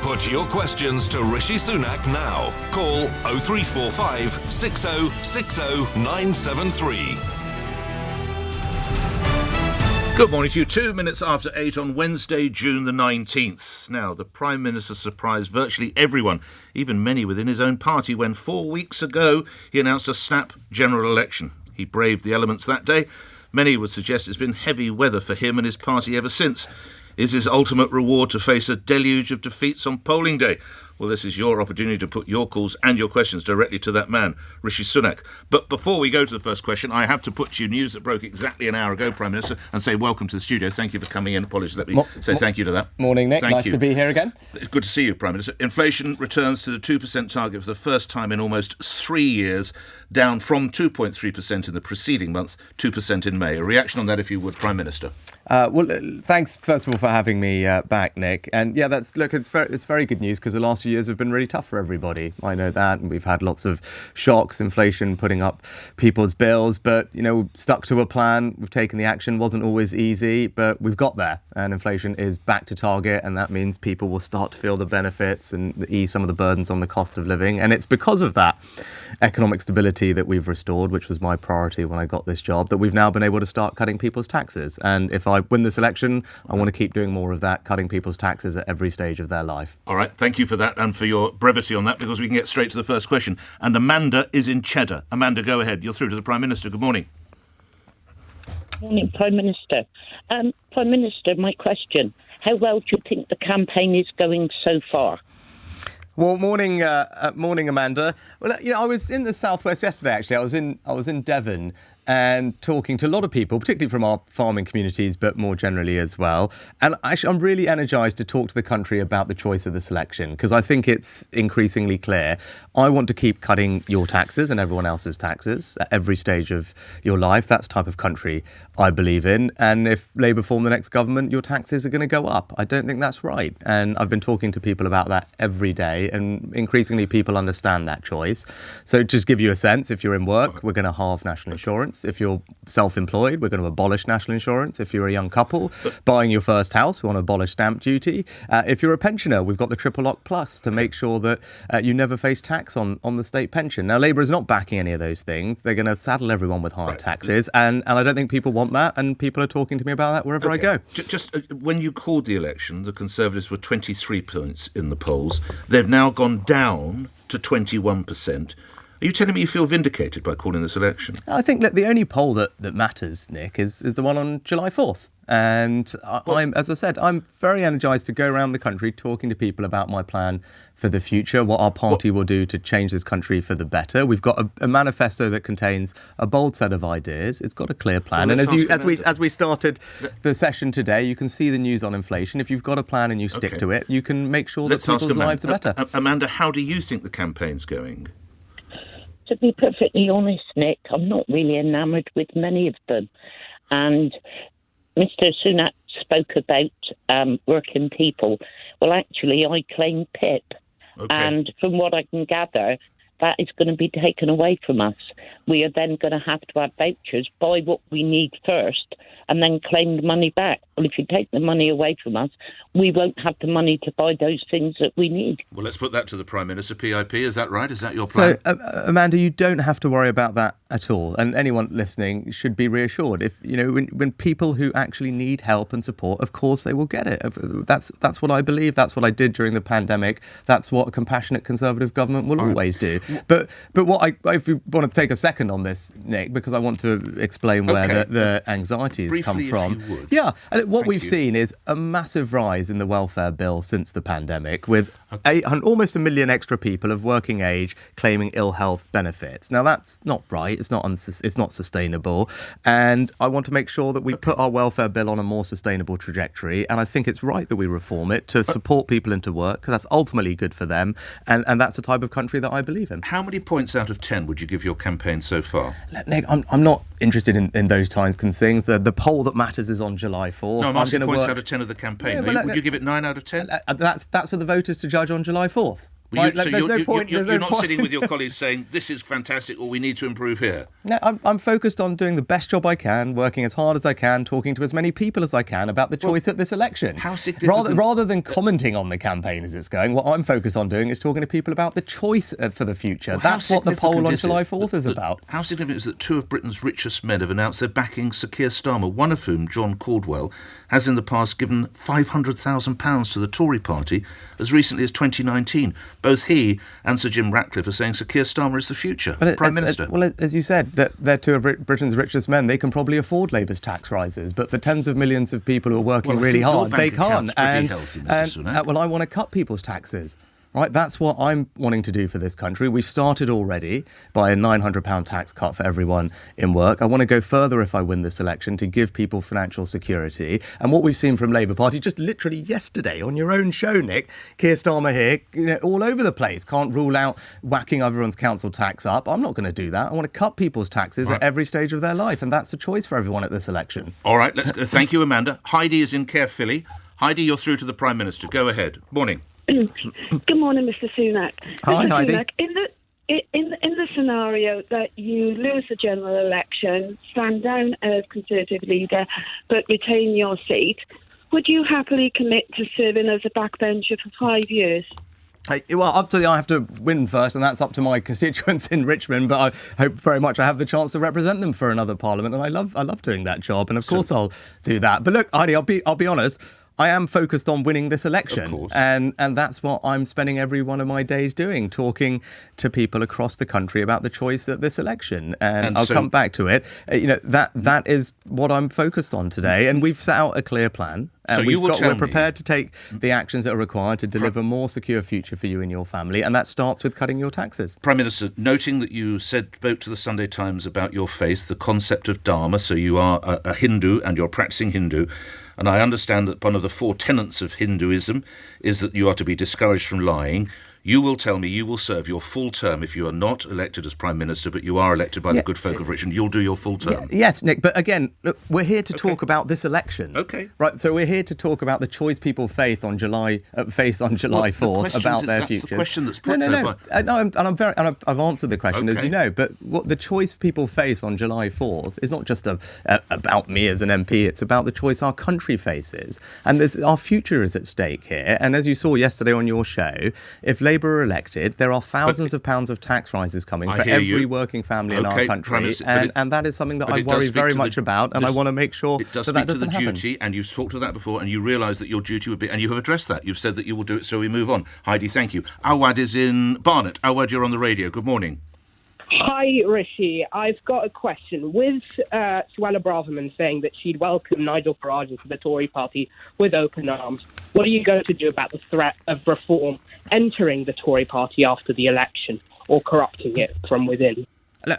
Put your questions to Rishi Sunak now. Call 0345 6060 973. Good morning to you. 2 minutes after 8 on Wednesday, June the 19th. Now, the Prime Minister surprised virtually everyone, even many within his own party, when 4 weeks ago he announced a snap general election. He braved the elements that day. Many would suggest it's been heavy weather for him and his party ever since. Is his ultimate reward to face a deluge of defeats on polling day? Well, this is your opportunity to put your calls and your questions directly to that man, Rishi Sunak. But before we go to the first question, I have to put to you news that broke exactly an hour ago, Prime Minister, and say welcome to the studio. Thank you for coming in. Apologies, let me say thank you to that. Morning, Nick. Nice to be here again. It's good to see you, Prime Minister. Inflation returns to the 2% target for the first time in almost 3 years, down from 2.3% in the preceding month, 2% in May. A reaction on that, if you would, Prime Minister. Thanks, first of all, for having me back, Nick. And yeah, it's very good news because the last few years have been really tough for everybody. I know that, and we've had lots of shocks, inflation putting up people's bills. But, we've stuck to a plan. We've taken the action. Wasn't always easy, but we've got there. And inflation is back to target, and that means people will start to feel the benefits and ease some of the burdens on the cost of living. And it's because of that economic stability that we've restored, which was my priority when I got this job, that we've now been able to start cutting people's taxes. And if I win this election, I want to keep doing more of that, cutting people's taxes at every stage of their life. All right, thank you for that and for your brevity on that, because we can get straight to the first question. And Amanda is in Cheddar. Amanda, go ahead. You're through to the Prime Minister. Good morning. Morning, Prime Minister. Prime Minister, my question, how well do you think the campaign is going so far? Well, morning, Amanda. Well, I was in the southwest yesterday. Actually, I was in Devon and talking to a lot of people, particularly from our farming communities, but more generally as well. And actually, I'm really energised to talk to the country about the choice of the selection, because I think it's increasingly clear. I want to keep cutting your taxes and everyone else's taxes at every stage of your life. That's the type of country I believe in. And if Labour form the next government, your taxes are going to go up. I don't think that's right. And I've been talking to people about that every day, and increasingly people understand that choice. So just give you a sense, if you're in work, we're going to halve national insurance. If you're self-employed, we're going to abolish national insurance. If you're a young couple buying your first house, we want to abolish stamp duty. If you're a pensioner, we've got the Triple Lock Plus to make sure that you never face tax on the state pension. Now, Labour is not backing any of those things. They're going to saddle everyone with higher taxes. And I don't think people want that. And people are talking to me about that wherever I go. Just when you called the election, the Conservatives were 23 points in the polls. They've now gone down to 21%. Are you telling me you feel vindicated by calling this election? I think that the only poll that matters, Nick, is the one on July 4th. And as I said, I'm very energised to go around the country talking to people about my plan for the future, what our party will do to change this country for the better. We've got a manifesto that contains a bold set of ideas. It's got a clear plan. And as we started the session today, you can see the news on inflation. If you've got a plan and you stick to it, you can make sure that people's lives are better. Amanda, how do you think the campaign's going? To be perfectly honest, Nick, I'm not really enamoured with many of them. And Mr. Sunak spoke about working people. Well, actually, I claim PIP. Okay. And from what I can gather, that is going to be taken away from us. We are then going to have to have vouchers, buy what we need first, and then claim the money back. Well, if you take the money away from us, we won't have the money to buy those things that we need. Well, let's put that to the Prime Minister. PIP, is that right? Is that your plan? So, Amanda, you don't have to worry about that at all. And anyone listening should be reassured. If when people who actually need help and support, of course they will get it. That's what I believe. That's what I did during the pandemic. That's what a compassionate Conservative government will always do. But if you want to take a second on this, Nick, because I want to explain where the anxiety has come from. Yeah, and what we've seen is a massive rise in the welfare bill since the pandemic, with almost 1 million extra people of working age claiming ill health benefits. Now, that's not right. It's not sustainable. And I want to make sure that we put our welfare bill on a more sustainable trajectory. And I think it's right that we reform it to support people into work, because that's ultimately good for them. And that's the type of country that I believe in. How many points out of 10 would you give your campaign so far? Nick, I'm not interested in those kinds of things. The poll that matters is on July 4th. No, I'm asking points out of 10 of the campaign. Would you give it 9 out of 10? That's for the voters to judge on July 4th. Right, So there's no point. you're not sitting with your colleagues saying, this is fantastic, or we need to improve here. No, I'm focused on doing the best job I can, working as hard as I can, talking to as many people as I can about the choice at this election. How significant... Rather than commenting on the campaign as it's going, what I'm focused on doing is talking to people about the choice for the future. Well, that's what the poll on July 4th is about. How significant is that two of Britain's richest men have announced they're backing Sir Keir Starmer, one of whom, John Caldwell, has in the past given £500,000 to the Tory party as recently as 2019. Both he and Sir Jim Ratcliffe are saying Sir Keir Starmer is the future Prime Minister. As you said, they're two of Britain's richest men. They can probably afford Labour's tax rises, but for tens of millions of people who are working really hard, they can't. Healthy, Mr. Sunak. I want to cut people's taxes. Right, that's what I'm wanting to do for this country. We've started already by a £900 tax cut for everyone in work. I want to go further if I win this election to give people financial security. And what we've seen from Labour Party just literally yesterday on your own show, Nick, Keir Starmer here, all over the place, can't rule out whacking everyone's council tax up. I'm not going to do that. I want to cut people's taxes at every stage of their life. And that's the choice for everyone at this election. All right, let's go. Thank you, Amanda. Heidi is in Caerphilly. Heidi, you're through to the Prime Minister. Go ahead. Morning. Good morning, Mr. Sunak. Hi, Mr. Heidi. Sunak, in the scenario that you lose the general election, stand down as Conservative leader, but retain your seat, would you happily commit to serving as a backbencher for 5 years? Well, obviously I have to win first, and that's up to my constituents in Richmond, but I hope very much I have the chance to represent them for another parliament, and I love doing that job, and of course I'll do that. But look, Heidi, I'll be honest, I am focused on winning this election, of course. and that's what I'm spending every one of my days doing, talking to people across the country about the choice at this election. And I'll come back to it. That is what I'm focused on today, and we've set out a clear plan. And we're prepared to take the actions that are required to deliver a more secure future for you and your family, and that starts with cutting your taxes. Prime Minister, noting that you spoke to the Sunday Times about your faith, the concept of Dharma, so you are a Hindu and you're practicing Hindu, and I understand that one of the 4 tenets of Hinduism is that you are to be discouraged from lying. You will tell me you will serve your full term if you are not elected as Prime Minister, but you are elected by the good folk of Richmond. You'll do your full term. Yes, Nick. But again, look, we're here to talk about this election. Okay. Right. So we're here to talk about the choice people face on July 4th about their futures. That's the question that's put No. I've answered the question, as you know. But what the choice people face on July 4th is not just about me as an MP. It's about the choice our country faces, and our future is at stake here. And as you saw yesterday on your show, if Labour are elected, there are thousands of pounds of tax rises coming for every working family in our country, and that is something that I worry very much about, and I want to make sure that doesn't happen. It does speak to the duty, and you've talked to that before, and you realise that your duty would be, and you have addressed that. You've said that you will do it, so we move on. Heidi, thank you. Awad is in Barnet. Awad, you're on the radio. Good morning. Hi, Rishi. I've got a question. With Suella Braverman saying that she'd welcome Nigel Farage into the Tory party with open arms, what are you going to do about the threat of reform entering the Tory party after the election, or corrupting it from within?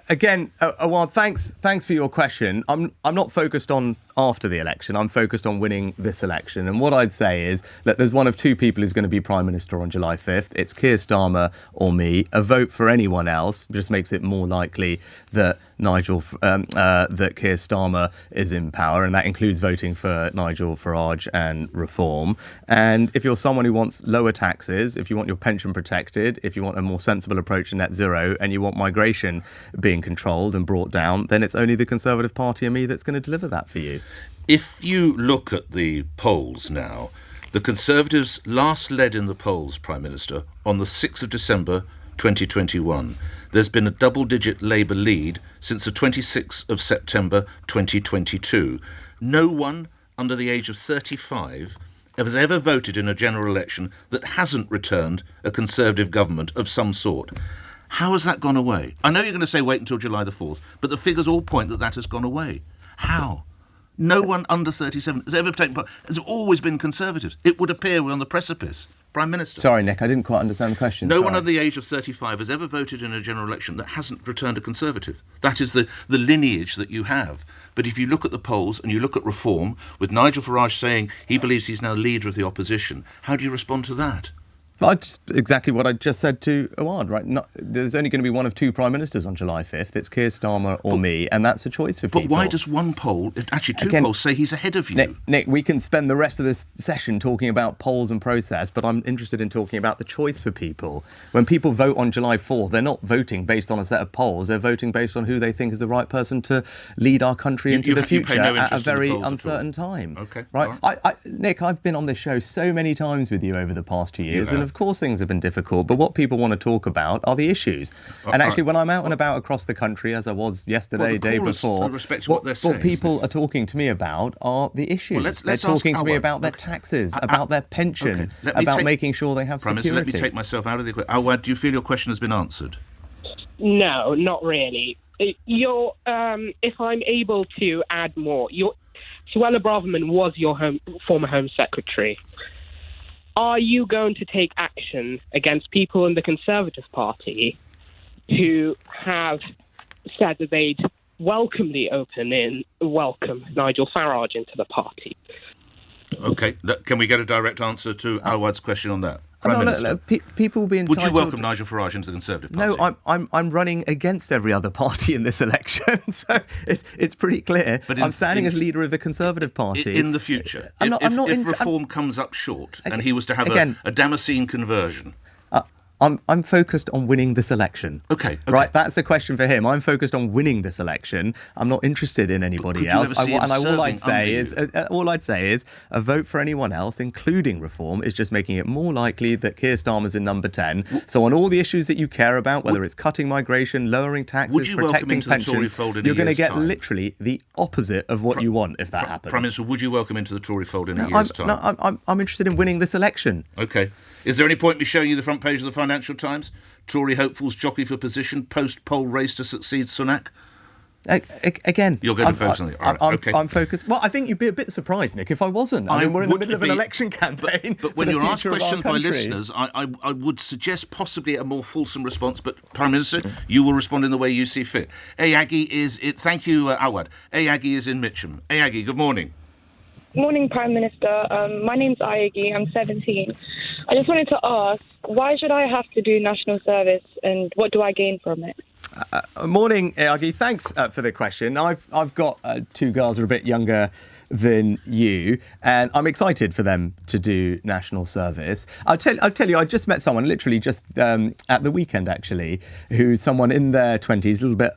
Again, Awad, thanks for your question. I'm not focused on after the election. I'm focused on winning this election. And what I'd say is that there's one of two people who's going to be Prime Minister on July 5th. It's Keir Starmer or me. A vote for anyone else just makes it more likely that that Keir Starmer is in power, and that includes voting for Nigel Farage and reform. And if you're someone who wants lower taxes, if you want your pension protected, if you want a more sensible approach to net zero, and you want migration being controlled and brought down, then it's only the Conservative Party and me that's going to deliver that for you. If you look at the polls now, the Conservatives last led in the polls, Prime Minister, on the 6th of December 2021. There's been a double-digit Labour lead since the 26th of September 2022. No one under the age of 35 has ever voted in a general election that hasn't returned a Conservative government of some sort. How has that gone away? I know you're going to say wait until July the 4th, but the figures all point that has gone away. How? No one under 37 has ever taken part. There's always been Conservatives. It would appear we're on the precipice. Prime Minister. Sorry, Nick, I didn't quite understand the question. No one under the age of 35 has ever voted in a general election that hasn't returned a Conservative. That is the lineage that you have. But if you look at the polls and you look at reform, with Nigel Farage saying he believes he's now leader of the opposition, how do you respond to that? Exactly what I just said to Awad, right? There's only going to be one of two Prime Ministers on July 5th. It's Keir Starmer or me, and that's a choice for people. But why does one poll, actually two polls, say he's ahead of you? Nick, we can spend the rest of this session talking about polls and process, but I'm interested in talking about the choice for people. When people vote on July 4th, they're not voting based on a set of polls. They're voting based on who they think is the right person to lead our country into the future at a very uncertain time. Okay. Right? Nick, I've been on this show so many times with you over the past 2 years, and of course things have been difficult, but what people want to talk about are the issues. And actually, when I'm out and about across the country, as I was yesterday, day before, what people are talking to me about are the issues. They're talking to me about their taxes, about their pension, about making sure they have security. Let me take myself out of the equation. Awad, do you feel your question has been answered? No, not really. If I'm able to add more, Suella Braverman was your former Home Secretary. Are you going to take action against people in the Conservative Party who have said that they'd welcome Nigel Farage into the party? OK, can we get a direct answer to Awad's question on that? People will be entitled... Would you welcome Nigel Farage into the Conservative Party? No, I'm running against every other party in this election, so it's pretty clear. But I'm standing as leader of the Conservative Party. In the future, if reform comes up short and he was to have a Damascene conversion... I'm focused on winning this election. Okay. Right, that's the question for him. I'm focused on winning this election. I'm not interested in anybody else. All I'd say is a vote for anyone else, including reform, is just making it more likely that Keir Starmer's in number 10. So on all the issues that you care about, whether it's cutting migration, lowering taxes, protecting pensions, you're going to get literally the opposite of what you want if that happens. Prime Minister, would you welcome into the Tory fold in a year's time? No, I'm interested in winning this election. OK. Is there any point in me showing you the front page of the Financial Times? Tory hopefuls jockey for position, post-poll race to succeed Sunak? Again, you're going to focus on it. I'm focused. Well, I think you'd be a bit surprised, Nick, if I wasn't. I mean, we're in the middle of an election campaign. But when you're asked questions by listeners, I would suggest possibly a more fulsome response. But Prime Minister, you will respond in the way you see fit. Aggie is it. Thank you, Awad. Aggie is in Mitcham. Aggie, good morning. Morning, Prime Minister. My name's Ayagi. I'm 17. I just wanted to ask, why should I have to do national service and what do I gain from it? Morning, Ayagi. Thanks for the question. I've got two girls who are a bit younger than you, and I'm excited for them to do national service. I'll tell you, I just met someone literally just at the weekend, actually, who's someone in their 20s, a little bit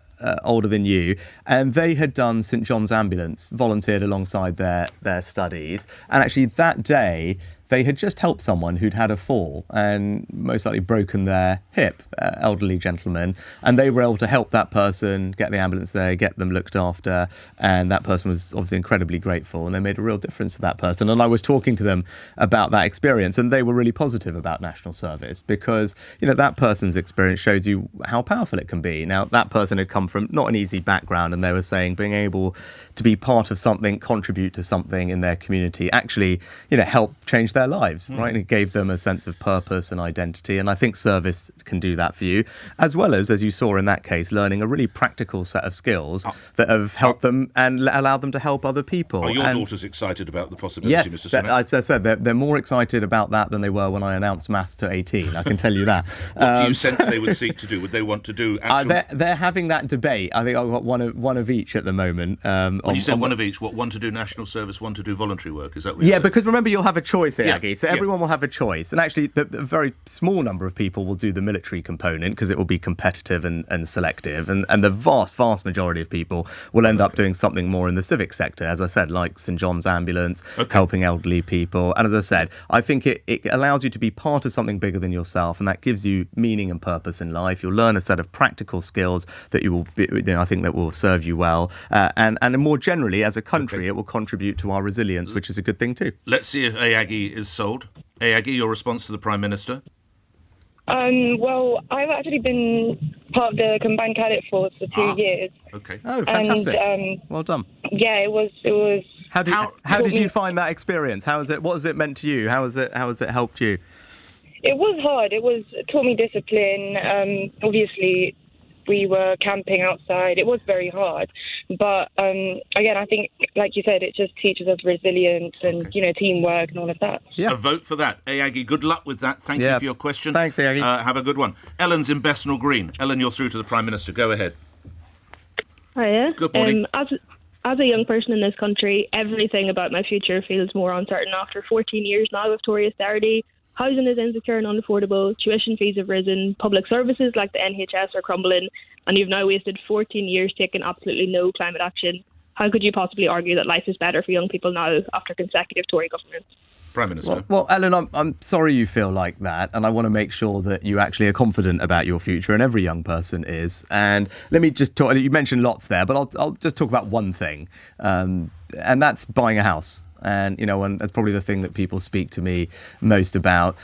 older than you, and they had done St John's Ambulance, volunteered alongside their studies, and actually that day they had just helped someone who'd had a fall and most likely broken their hip, elderly gentleman, and they were able to help that person get the ambulance there, get them looked after, and that person was obviously incredibly grateful, and they made a real difference to that person. And I was talking to them about that experience, and they were really positive about national service because, that person's experience shows you how powerful it can be. Now, that person had come from not an easy background, and they were saying being able to be part of something, contribute to something in their community, actually, help change their lives, right? And it gave them a sense of purpose and identity. And I think service can do that for you, as well as you saw in that case, learning a really practical set of skills that have helped them and allowed them to help other people. Are your daughters excited about the possibility, Mr. Sunak? Yes, as I said, they're more excited about that than they were when I announced maths to 18. I can tell you that. What do you sense they would seek to do? Would they want to do actual... They're having that debate. I think I've got one of each at the moment. When you said one of each, one to do national service, one to do voluntary work, is that what you're saying? Because remember, you'll have a choice here, Aggie. So everyone will have a choice. And actually, a very small number of people will do the military component because it will be competitive and selective. And the vast majority of people will end up doing something more in the civic sector, as I said, like St John's Ambulance, helping elderly people. And as I said, I think it allows you to be part of something bigger than yourself, and that gives you meaning and purpose in life. You'll learn a set of practical skills that you will, I think, that will serve you well. And more generally, as a country, it will contribute to our resilience, which is a good thing too. Let's see if Aggie is sold. Aggie, your response to the Prime Minister? Well, I've actually been part of the combined cadet force for 2 years. Okay. Oh, fantastic! And, well done. Yeah, it was. How did you find that experience? How was it? What has it meant to you? How has it helped you? It was hard. It taught me discipline. Obviously, we were camping outside. It was very hard, But again, I think, like you said, it just teaches us resilience and, teamwork and all of that. A vote for that. Aggie, good luck with that. Thank you for your question. Thanks, Aggie. Have a good one. Ellen's in Bethnal Green. Ellen, you're through to the Prime Minister. Go ahead. Hiya. Good morning. As a young person in this country, everything about my future feels more uncertain after 14 years now of Tory austerity. Housing is insecure and unaffordable, tuition fees have risen, public services like the NHS are crumbling, and you've now wasted 14 years taking absolutely no climate action. How could you possibly argue that life is better for young people now after consecutive Tory governments? Prime Minister. Well, Ellen, I'm sorry you feel like that, and I want to make sure that you actually are confident about your future, and every young person is. And let me just talk. You mentioned lots there, but I'll just talk about one thing, and that's buying a house. And, and that's probably the thing that people speak to me most about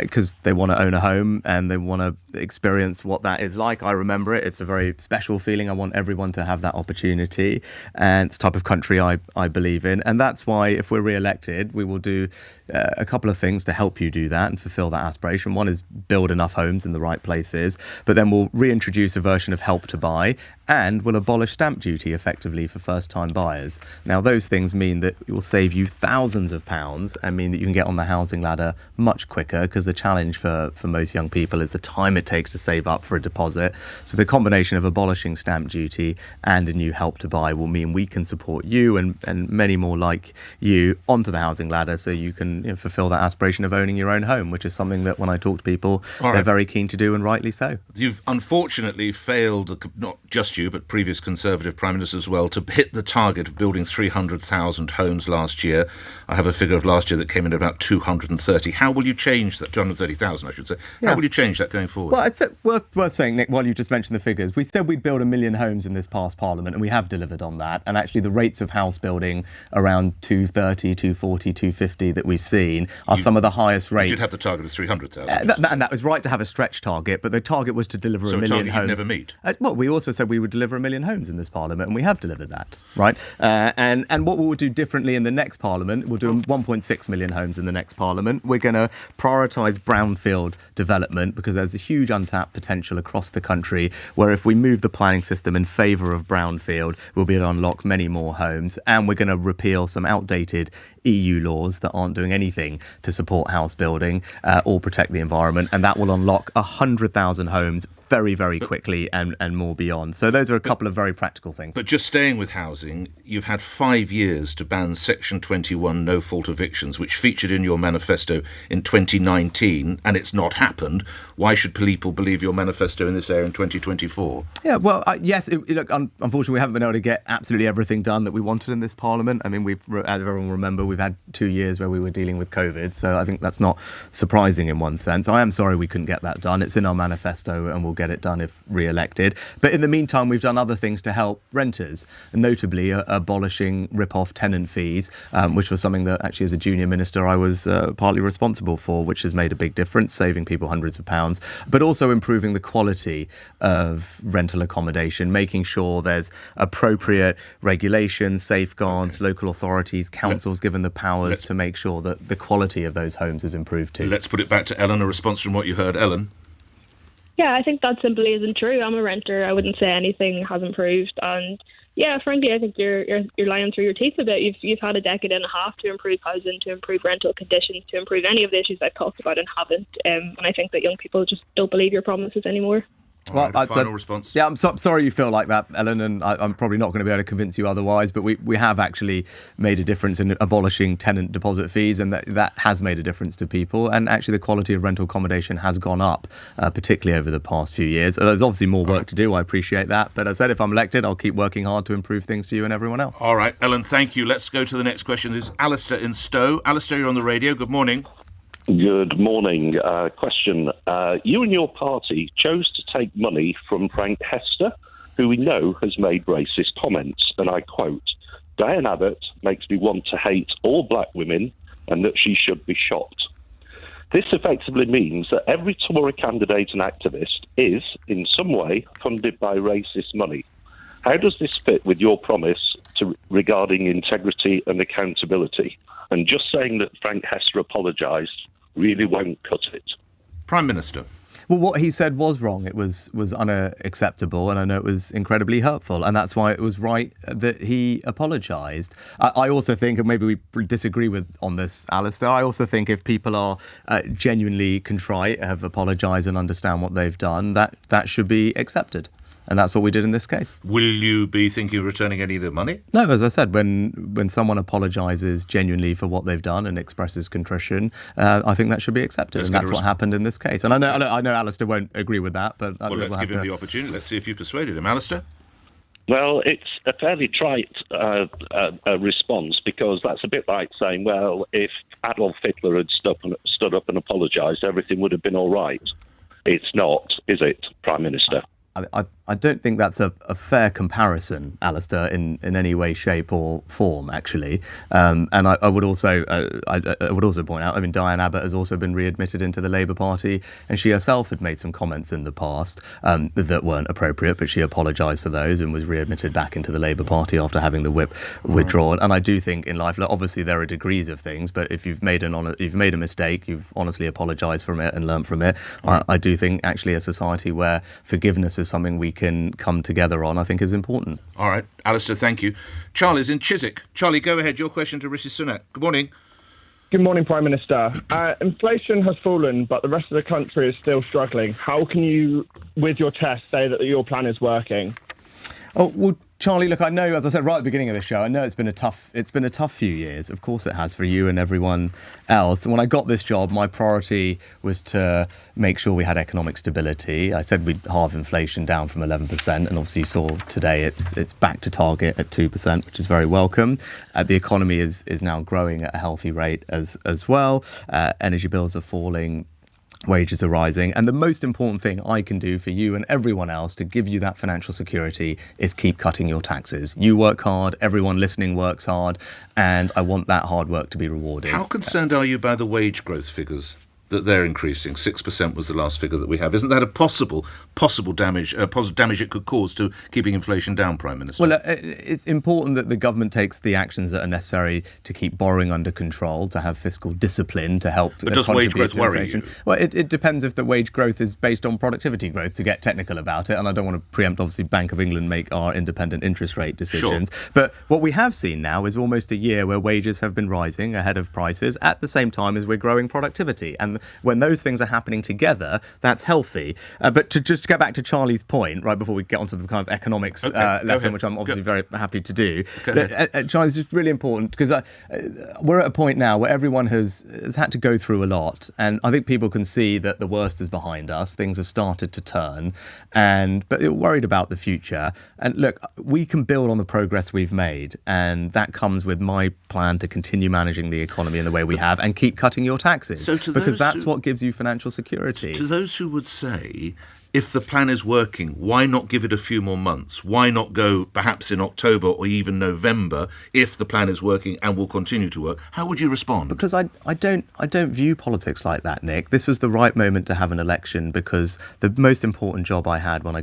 because they want to own a home and they want to experience what that is like. I remember it. It's a very special feeling. I want everyone to have that opportunity. And it's the type of country I believe in. And that's why if we're re-elected, we will do a couple of things to help you do that and fulfill that aspiration. One is build enough homes in the right places, but then we'll reintroduce a version of Help to Buy and we'll abolish stamp duty effectively for first-time buyers. Now, those things mean that it will save you thousands of pounds and mean that you can get on the housing ladder much quicker because the challenge for most young people is the time it takes to save up for a deposit. So the combination of abolishing stamp duty and a new Help to Buy will mean we can support you and many more like you onto the housing ladder so you can fulfill that aspiration of owning your own home, which is something that when I talk to people, they're very keen to do, and rightly so. You've unfortunately failed, not just you, but previous Conservative Prime Minister as well, to hit the target of building 300,000 homes last year. I have a figure of last year that came in at about 230. How will you change that? 230,000, I should say. How will you change that going forward? Well, it's worth saying, Nick, while you just mentioned the figures, we said we'd build 1 million homes in this past Parliament, and we have delivered on that. And actually, the rates of house building around 230, 240, 250 that we've seen are some of the highest rates. You did have the target of 300,000. And that was right to have a stretch target, but the target was to deliver 1 million homes. So a target you'd never meet? Well, we also said we would deliver 1 million homes in this Parliament, and we have delivered that, right? And what we will do differently in the next Parliament, we'll do 1.6 million homes in the next Parliament. We're going to prioritise brownfield development because there's a huge untapped potential across the country where if we move the planning system in favour of brownfield, we'll be able to unlock many more homes. And we're going to repeal some outdated EU laws that aren't doing anything to support house building or protect the environment. And that will unlock 100,000 homes very, very quickly and more beyond. So those are a couple of very practical things. But just staying with housing, you've had 5 years to ban Section 21 no-fault evictions, which featured in your manifesto in 2019, and it's not happened. Why should people believe your manifesto in this area in 2024? Yeah, well, yes, look, unfortunately, we haven't been able to get absolutely everything done that we wanted in this Parliament. I mean, as everyone will remember, we've had 2 years where we were dealing with COVID, so I think that's not surprising in one sense. I am sorry we couldn't get that done. It's in our manifesto and we'll get it done if re-elected. But in the meantime, we've done other things to help renters, and notably abolishing rip-off tenant fees, which was something that actually as a junior minister I was partly responsible for, which has made a big difference, saving people hundreds of pounds, but also improving the quality of rental accommodation, making sure there's appropriate regulations, safeguards, local authorities, councils given the powers to make sure that the quality of those homes is improved too. Let's put it back to Ellen, a response from what you heard. Ellen? Yeah, I think that simply isn't true. I'm a renter. I wouldn't say anything has improved. And yeah, frankly, I think you're lying through your teeth a bit. You've had a decade and a half to improve housing, to improve rental conditions, to improve any of the issues I've talked about and haven't. And I think that young people just don't believe your promises anymore. Well, final response. Yeah, I'm sorry you feel like that, Ellen, and I'm probably not going to be able to convince you otherwise, but we have actually made a difference in abolishing tenant deposit fees, and that has made a difference to people, and actually the quality of rental accommodation has gone up, particularly over the past few years. There's obviously more work to do, I appreciate that, but as I said, if I'm elected, I'll keep working hard to improve things for you and everyone else. All right, Ellen, thank you. Let's go to the next question. This is Alistair in Stowe. Alistair, you're on the radio. Good morning. Good morning. Question. You and your party chose to take money from Frank Hester, who we know has made racist comments, and I quote, "Diane Abbott makes me want to hate all black women and that she should be shot." This effectively means that every Tory candidate and activist is, in some way, funded by racist money. How does this fit with your promise regarding integrity and accountability? And just saying that Frank Hester apologised really won't cut it. Prime Minister. Well, what he said was wrong. It was unacceptable, and I know it was incredibly hurtful, and that's why it was right that he apologised. I also think, and maybe we disagree on this, Alistair, I also think if people are genuinely contrite, have apologised and understand what they've done, that should be accepted. And that's what we did in this case. Will you be thinking of returning any of the money? No, as I said, when someone apologises genuinely for what they've done and expresses contrition, I think that should be accepted. And that's what happened in this case. And I know Alistair won't agree with that, but let's give him the opportunity. Let's see if you persuaded him. Alistair? Well, it's a fairly trite response, because that's a bit like saying, well, if Adolf Hitler had stood up and apologised, everything would have been all right. It's not, is it, Prime Minister? I don't think that's a fair comparison, Alistair, in any way, shape or form, actually. And I would also point out, I mean, Diane Abbott has also been readmitted into the Labour Party, and she herself had made some comments in the past that weren't appropriate, but she apologised for those and was readmitted back into the Labour Party after having the whip withdrawn. And I do think in life, obviously there are degrees of things, but if you've made a mistake, you've honestly apologised from it and learnt from it. I do think actually a society where forgiveness is something we can come together on, I think is important. All right, Alistair, thank you. Charlie's in Chiswick. Charlie, go ahead. Your question to Rishi Sunak. Good morning. Good morning, Prime Minister. Inflation has fallen, but the rest of the country is still struggling. How can you, with your test, say that your plan is working? Oh, well, Charlie, look, I know, as I said right at the beginning of the show, I know it's been a tough few years. Of course it has, for you and everyone else. And when I got this job, my priority was to make sure we had economic stability. I said we'd halve inflation down from 11%, and obviously you saw today it's back to target at 2%, which is very welcome. The economy is now growing at a healthy rate as well. Energy bills are falling. Wages are rising, and the most important thing I can do for you and everyone else to give you that financial security is keep cutting your taxes. You work hard, everyone listening works hard, and I want that hard work to be rewarded. How concerned are you by the wage growth figures that they're increasing? 6% was the last figure that we have. Isn't that a possible damage it could cause to keeping inflation down, Prime Minister? Well, it's important that the government takes the actions that are necessary to keep borrowing under control, to have fiscal discipline, to help. But does wage growth worry you? Well, it depends if the wage growth is based on productivity growth, to get technical about it. And I don't want to preempt, obviously, Bank of England make our independent interest rate decisions. Sure. But what we have seen now is almost a year where wages have been rising ahead of prices at the same time as we're growing productivity. And when those things are happening together, that's healthy. But to just get back to Charlie's point, right before we get onto the kind of economics lesson, which I'm obviously very happy to do, Charlie's just really important, because we're at a point now where everyone has had to go through a lot, and I think people can see that the worst is behind us. Things have started to turn, but they're worried about the future. And look, we can build on the progress we've made, and that comes with my plan to continue managing the economy in the way we have and keep cutting your taxes, because that's what gives you financial security. To those who would say, if the plan is working, why not give it a few more months? Why not go perhaps in October or even November if the plan is working and will continue to work? How would you respond? Because I don't view politics like that, Nick. This was the right moment to have an election, because the most important job I had when I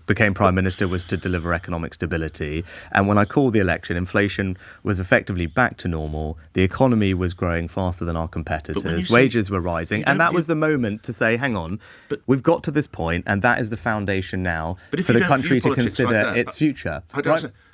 became Prime Minister was to deliver economic stability. And when I called the election, inflation was effectively back to normal. The economy was growing faster than our competitors. Wages were rising. And that was the moment to say, hang on, we've got to this point, and that is the foundation now for the country to consider its future.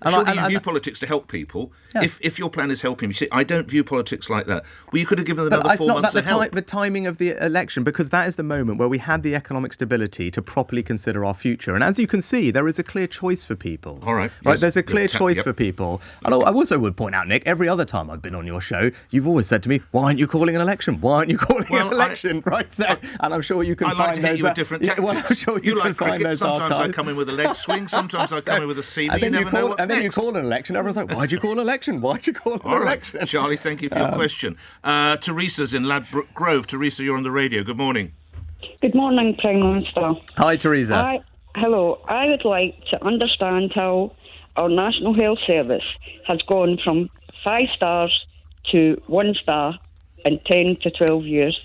Surely you view politics to help people. Yeah. If your plan is helping, you say, I don't view politics like that. Well, you could have given them another 4 months of help. The timing of the election, because that is the moment where we had the economic stability to properly consider our future. And as you can see, there is a clear choice for people. All right. Yes. There's a clear choice for people. And I also would point out, Nick, every other time I've been on your show, you've always said to me, why aren't you calling an election? Why aren't you calling an election? And I'm sure you can find those... I like to hit you with different tactics. I'm sure you like cricket. Sometimes I come in with a leg swing. Sometimes I come in with a seamer. You never know what's next. And then you call an election. Everyone's like, why'd you call an election? Why'd you call an election? Charlie, thank you for your question. Teresa's in Ladbroke Grove. Teresa, you're on the radio. Good morning. Good morning, Prime Minister. Hi, Teresa. Hello. I would like to understand how our National Health Service has gone from 5 stars to 1 star in 10 to 12 years.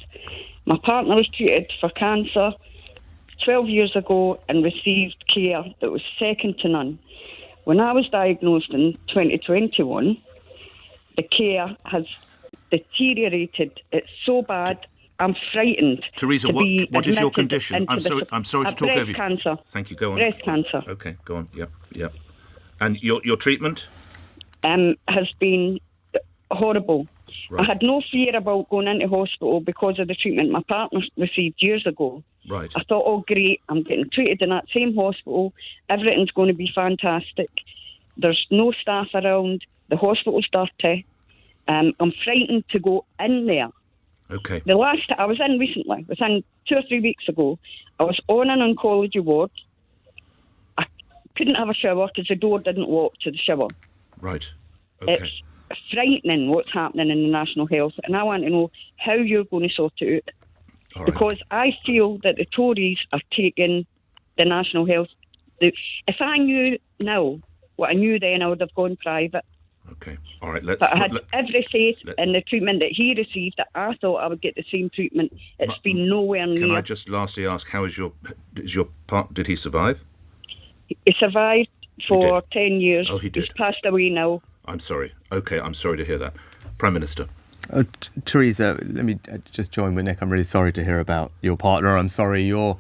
My partner was treated for cancer 12 years ago and received care that was second to none. When I was diagnosed in 2021, the care has deteriorated. It's so bad I'm frightened. Teresa, to be what is your admitted condition? into I'm sorry to talk over you. Breast cancer. Thank you. Go on. Breast cancer. Okay, go on. Yep. And your treatment? Has been horrible. Right. I had no fear about going into hospital because of the treatment my partner received years ago. Right. I thought, oh, great, I'm getting treated in that same hospital. Everything's going to be fantastic. There's no staff around. The hospital's dirty. I'm frightened to go in there. Okay. The last I was in recently, within 2 or 3 weeks ago, I was on an oncology ward. I couldn't have a shower because the door didn't lock to the shower. Right. Okay. It's frightening what's happening in the National Health, and I want to know how you're going to sort it out. All right. Because I feel that the Tories are taking the National Health. If I knew now what I knew then, I would have gone private. Okay. All right. But I had every faith in the treatment that he received. That I thought I would get the same treatment. It's been nowhere near. Can I just lastly ask, how is your part? Did he survive? He survived for 10 years. Oh, he did. He's passed away now. I'm sorry. Okay, I'm sorry to hear that. Prime Minister. Teresa, let me just join with Nick. I'm really sorry to hear about your partner. I'm sorry you're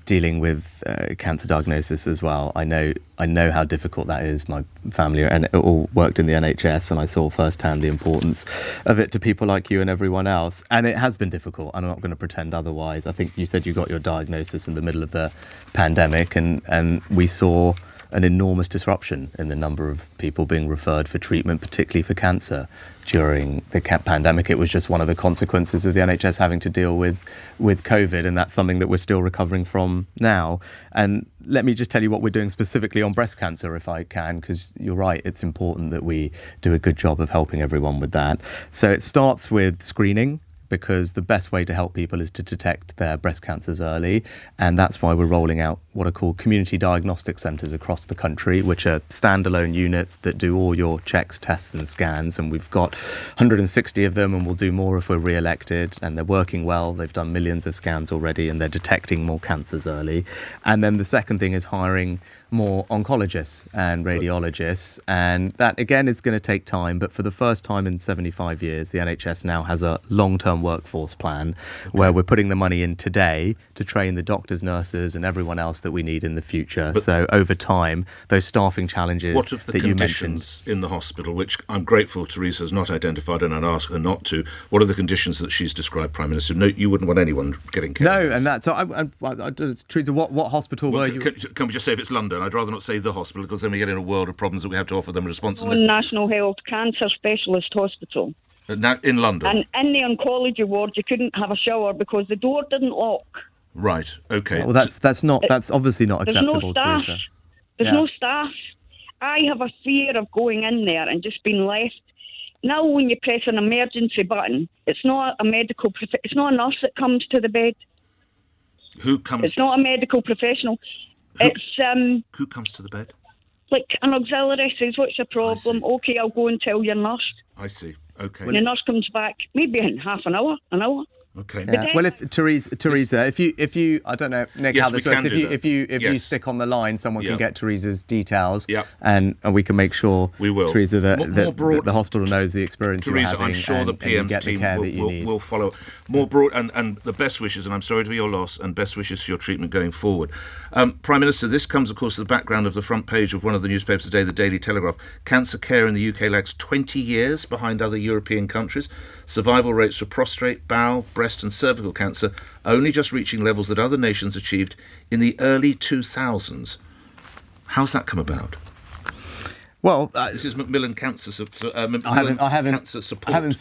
dealing with cancer diagnosis as well. I know how difficult that is. My family and it all worked in the NHS, and I saw firsthand the importance of it to people like you and everyone else. And it has been difficult. I'm not going to pretend otherwise. I think you said you got your diagnosis in the middle of the pandemic, and we saw an enormous disruption in the number of people being referred for treatment, particularly for cancer during the pandemic. It was just one of the consequences of the NHS having to deal with COVID, and that's something that we're still recovering from now. And let me just tell you what we're doing specifically on breast cancer, if I can, because you're right, it's important that we do a good job of helping everyone with that. So it starts with screening, because the best way to help people is to detect their breast cancers early. And that's why we're rolling out what are called community diagnostic centres across the country, which are standalone units that do all your checks, tests and scans. And we've got 160 of them, and we'll do more if we're re-elected. And they're working well. They've done millions of scans already, and they're detecting more cancers early. And then the second thing is hiring more oncologists and radiologists. And that, again, is going to take time. But for the first time in 75 years, the NHS now has a long-term workforce plan where we're putting the money in today to train the doctors, nurses and everyone else that we need in the future. But so over time, those staffing challenges what of the that conditions in the hospital, which I'm grateful Teresa has not identified, and I'd ask her not to, what are the conditions that she's described, Prime Minister? No, you wouldn't want anyone getting care. No, and that's... So, Teresa, what hospital were you... Can we just say if it's London? I'd rather not say the hospital, because then we get in a world of problems that we have to offer them responsibility. National Health Cancer Specialist Hospital. In London? And in the oncology ward, you couldn't have a shower because the door didn't lock. Right, OK. Well, that's obviously not acceptable, There's no staff. Teresa. There's no staff. I have a fear of going in there and just being left. Now when you press an emergency button, it's not a it's not a nurse that comes to the bed. Who comes? It's not a medical professional. Who comes to the bed? Like an auxiliary says, what's the problem? OK, I'll go and tell your nurse. I see. OK. When the nurse comes back, maybe in half an hour. Okay. Yeah. Well, if Teresa, if you, I don't know, Nick, Yes, how this we works. can If you Yes. stick on the line, someone Yeah. can get Teresa's details. Yeah. And we can make sure, We will. Teresa, that More broad- the hospital knows the experience Teresa, you're having. I'm sure and, the and you PM's get the team care that you need. will follow. More broad and the best wishes, and I'm sorry for your loss, and best wishes for your treatment going forward. Prime Minister, this comes, of course, to the background of the front page of one of the newspapers today, the Daily Telegraph. Cancer care in the UK lags 20 years behind other European countries. Survival rates for prostate, bowel, breast and cervical cancer only just reaching levels that other nations achieved in the early 2000s. How's that come about? Well, this is Macmillan Cancer Support. I haven't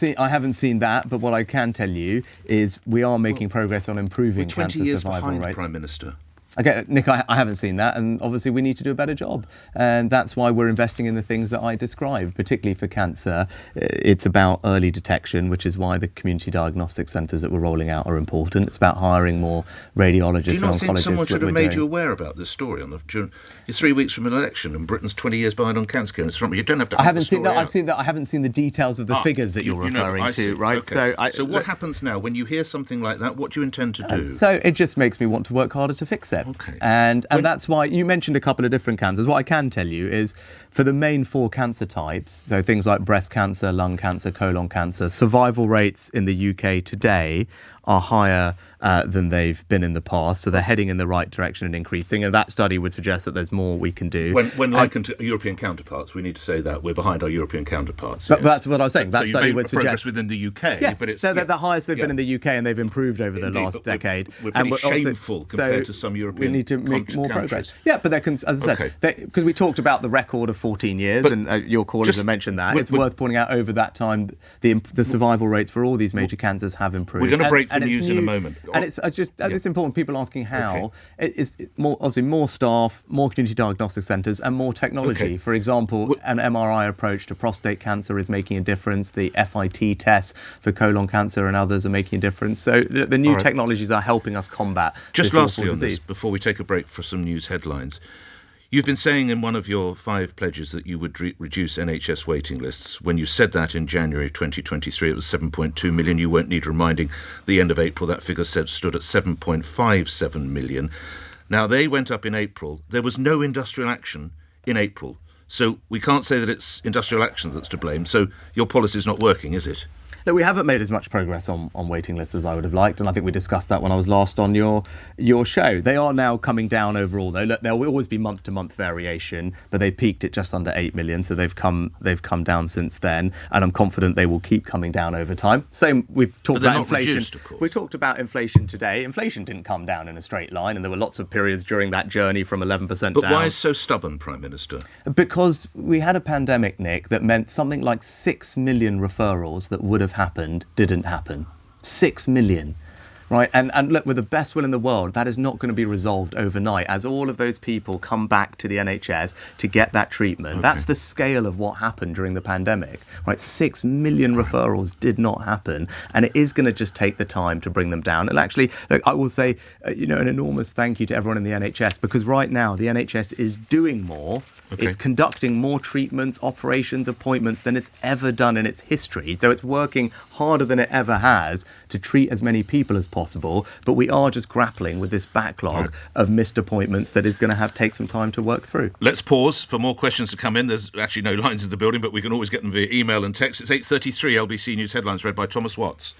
seen that, but what I can tell you is we are making progress on improving we're 20 cancer years survival behind, rates. Prime Minister. Okay, Nick, I haven't seen that, and obviously we need to do a better job. And that's why we're investing in the things that I described, particularly for cancer. It's about early detection, which is why the community diagnostic centres that we're rolling out are important. It's about hiring more radiologists Do you not and oncologists. think someone should have made doing. you aware about this story? You're 3 weeks from an election, and Britain's 20 years behind on cancer care. And it's from you don't have to. I haven't seen that. I haven't seen the details of the figures that you're referring to, right? Okay. So what happens now when you hear something like that? What do you intend to do? So it just makes me want to work harder to fix it. Okay. And that's why you mentioned a couple of different cancers. What I can tell you is for the main 4 cancer types, so things like breast cancer, lung cancer, colon cancer, survival rates in the UK today are higher than they've been in the past. So they're heading in the right direction and increasing. And that study would suggest that there's more we can do. When likened to European counterparts, we need to say that we're behind our European counterparts. But that's what I was saying. That so study you would made progress suggest within the UK. Yes, but it's they're the highest they've been in the UK, and they've improved over the last decade. We're pretty shameful compared to some European. We need to make more countries. progress. Yeah, but as I said, because we talked about the record of 14 years, and your callers have mentioned that. It's worth pointing out over that time the survival rates for all these major cancers have improved. We're going to break for news in a moment. And it's important. People asking how. It's more staff, more community diagnostic centres, and more technology. For example, an MRI approach to prostate cancer is making a difference. The FIT tests for colon cancer and others are making a difference. So the new technologies are helping us combat Just this lastly awful on disease. this, before we take a break for some news headlines. You've been saying in one of your 5 pledges that you would reduce NHS waiting lists. When you said that in January 2023, it was 7.2 million. You won't need reminding. The end of April, that figure stood at 7.57 million. Now, they went up in April. There was no industrial action in April. So we can't say that it's industrial action that's to blame. So your policy is not working, is it? No, we haven't made as much progress on waiting lists as I would have liked, and I think we discussed that when I was last on your show. They are now coming down overall, though. Look, there will always be month-to-month variation, but they peaked at just under 8 million, so they've come down since then, and I'm confident they will keep coming down over time. Same, we've talked about inflation. Reduced, of course. We talked about inflation today. Inflation didn't come down in a straight line, and there were lots of periods during that journey from 11% down. But why is so stubborn, Prime Minister? Because we had a pandemic, Nick, that meant something like 6 million referrals that would have happened didn't happen. 6 million. Right, and look, with the best will in the world, that is not going to be resolved overnight. As all of those people come back to the NHS to get that treatment, that's the scale of what happened during the pandemic. Right, 6 million referrals did not happen, and it is going to just take the time to bring them down. And actually, look, I will say, an enormous thank you to everyone in the NHS, because right now the NHS is doing more. It's conducting more treatments, operations, appointments than it's ever done in its history. So it's working harder than it ever has to treat as many people as possible. But we are just grappling with this backlog of missed appointments that is going to take some time to work through. Let's pause for more questions to come in. There's actually no lines in the building, but we can always get them via email and text. It's 8:33 LBC News Headlines, read by Thomas Watts.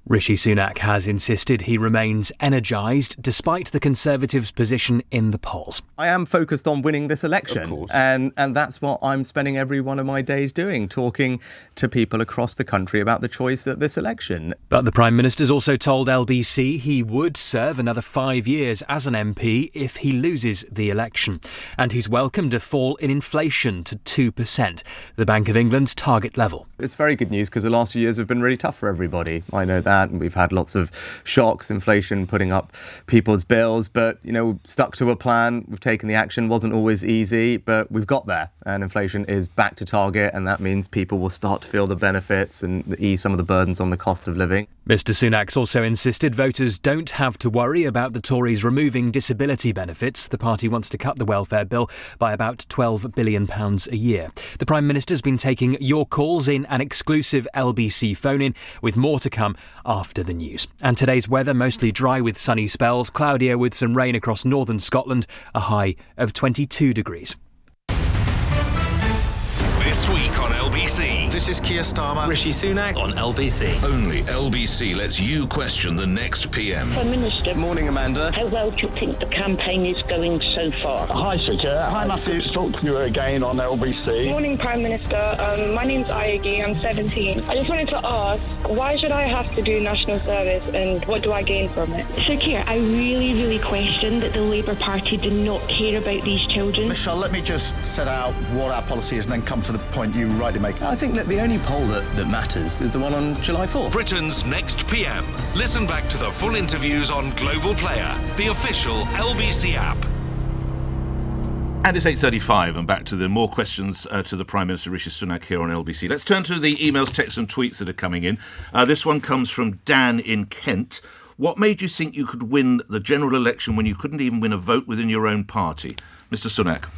Rishi Sunak has insisted he remains energised despite the Conservatives' position in the polls. I am focused on winning this election, of course. and that's what I'm spending every one of my days doing, talking to people across the country about the choice at this election. But the Prime Minister's also told LBC he would serve another 5 years as an MP if he loses the election. And he's welcomed a fall in inflation to 2%, the Bank of England's target level. It's very good news because the last few years have been really tough for everybody. I know that, and we've had lots of shocks, inflation putting up people's bills, but we've stuck to a plan. We've taken the action. Wasn't always easy, but we've got there, and inflation is back to target, and that means people will start to feel the benefits and ease some of the burdens on the cost of living. Mr Sunak's also insisted voters don't have to worry about the Tories removing disability benefits. The party wants to cut the welfare bill by about £12 billion a year. The Prime Minister's been taking your calls in an exclusive LBC phone-in, with more to come after the news. And today's weather, mostly dry with sunny spells, cloudier with some rain across northern Scotland, a high of 22 degrees. This week on LBC. This is Keir Starmer. Rishi Sunak on LBC. Only LBC lets you question the next PM. Prime Minister. Morning, Amanda. How well do you think the campaign is going so far? Hi, Sika. Hi, Matthew. Talk to you again on LBC. Morning, Prime Minister. My name's Ayagi. I'm 17. I just wanted to ask, why should I have to do national service and what do I gain from it? So, Keir, I really question that the Labour Party do not care about these children. Michelle, let me just set out what our policy is and then come to the point you rightly make. I think that the only poll that matters is the one on July 4th. Britain's next PM. Listen back to the full interviews on Global Player, the official LBC app. And it's 8:35, and back to the more questions to the Prime Minister Rishi Sunak here on LBC. Let's turn to the emails, texts and tweets that are coming in. This one comes from Dan in Kent. What made you think you could win the general election when you couldn't even win a vote within your own party? Mr Sunak.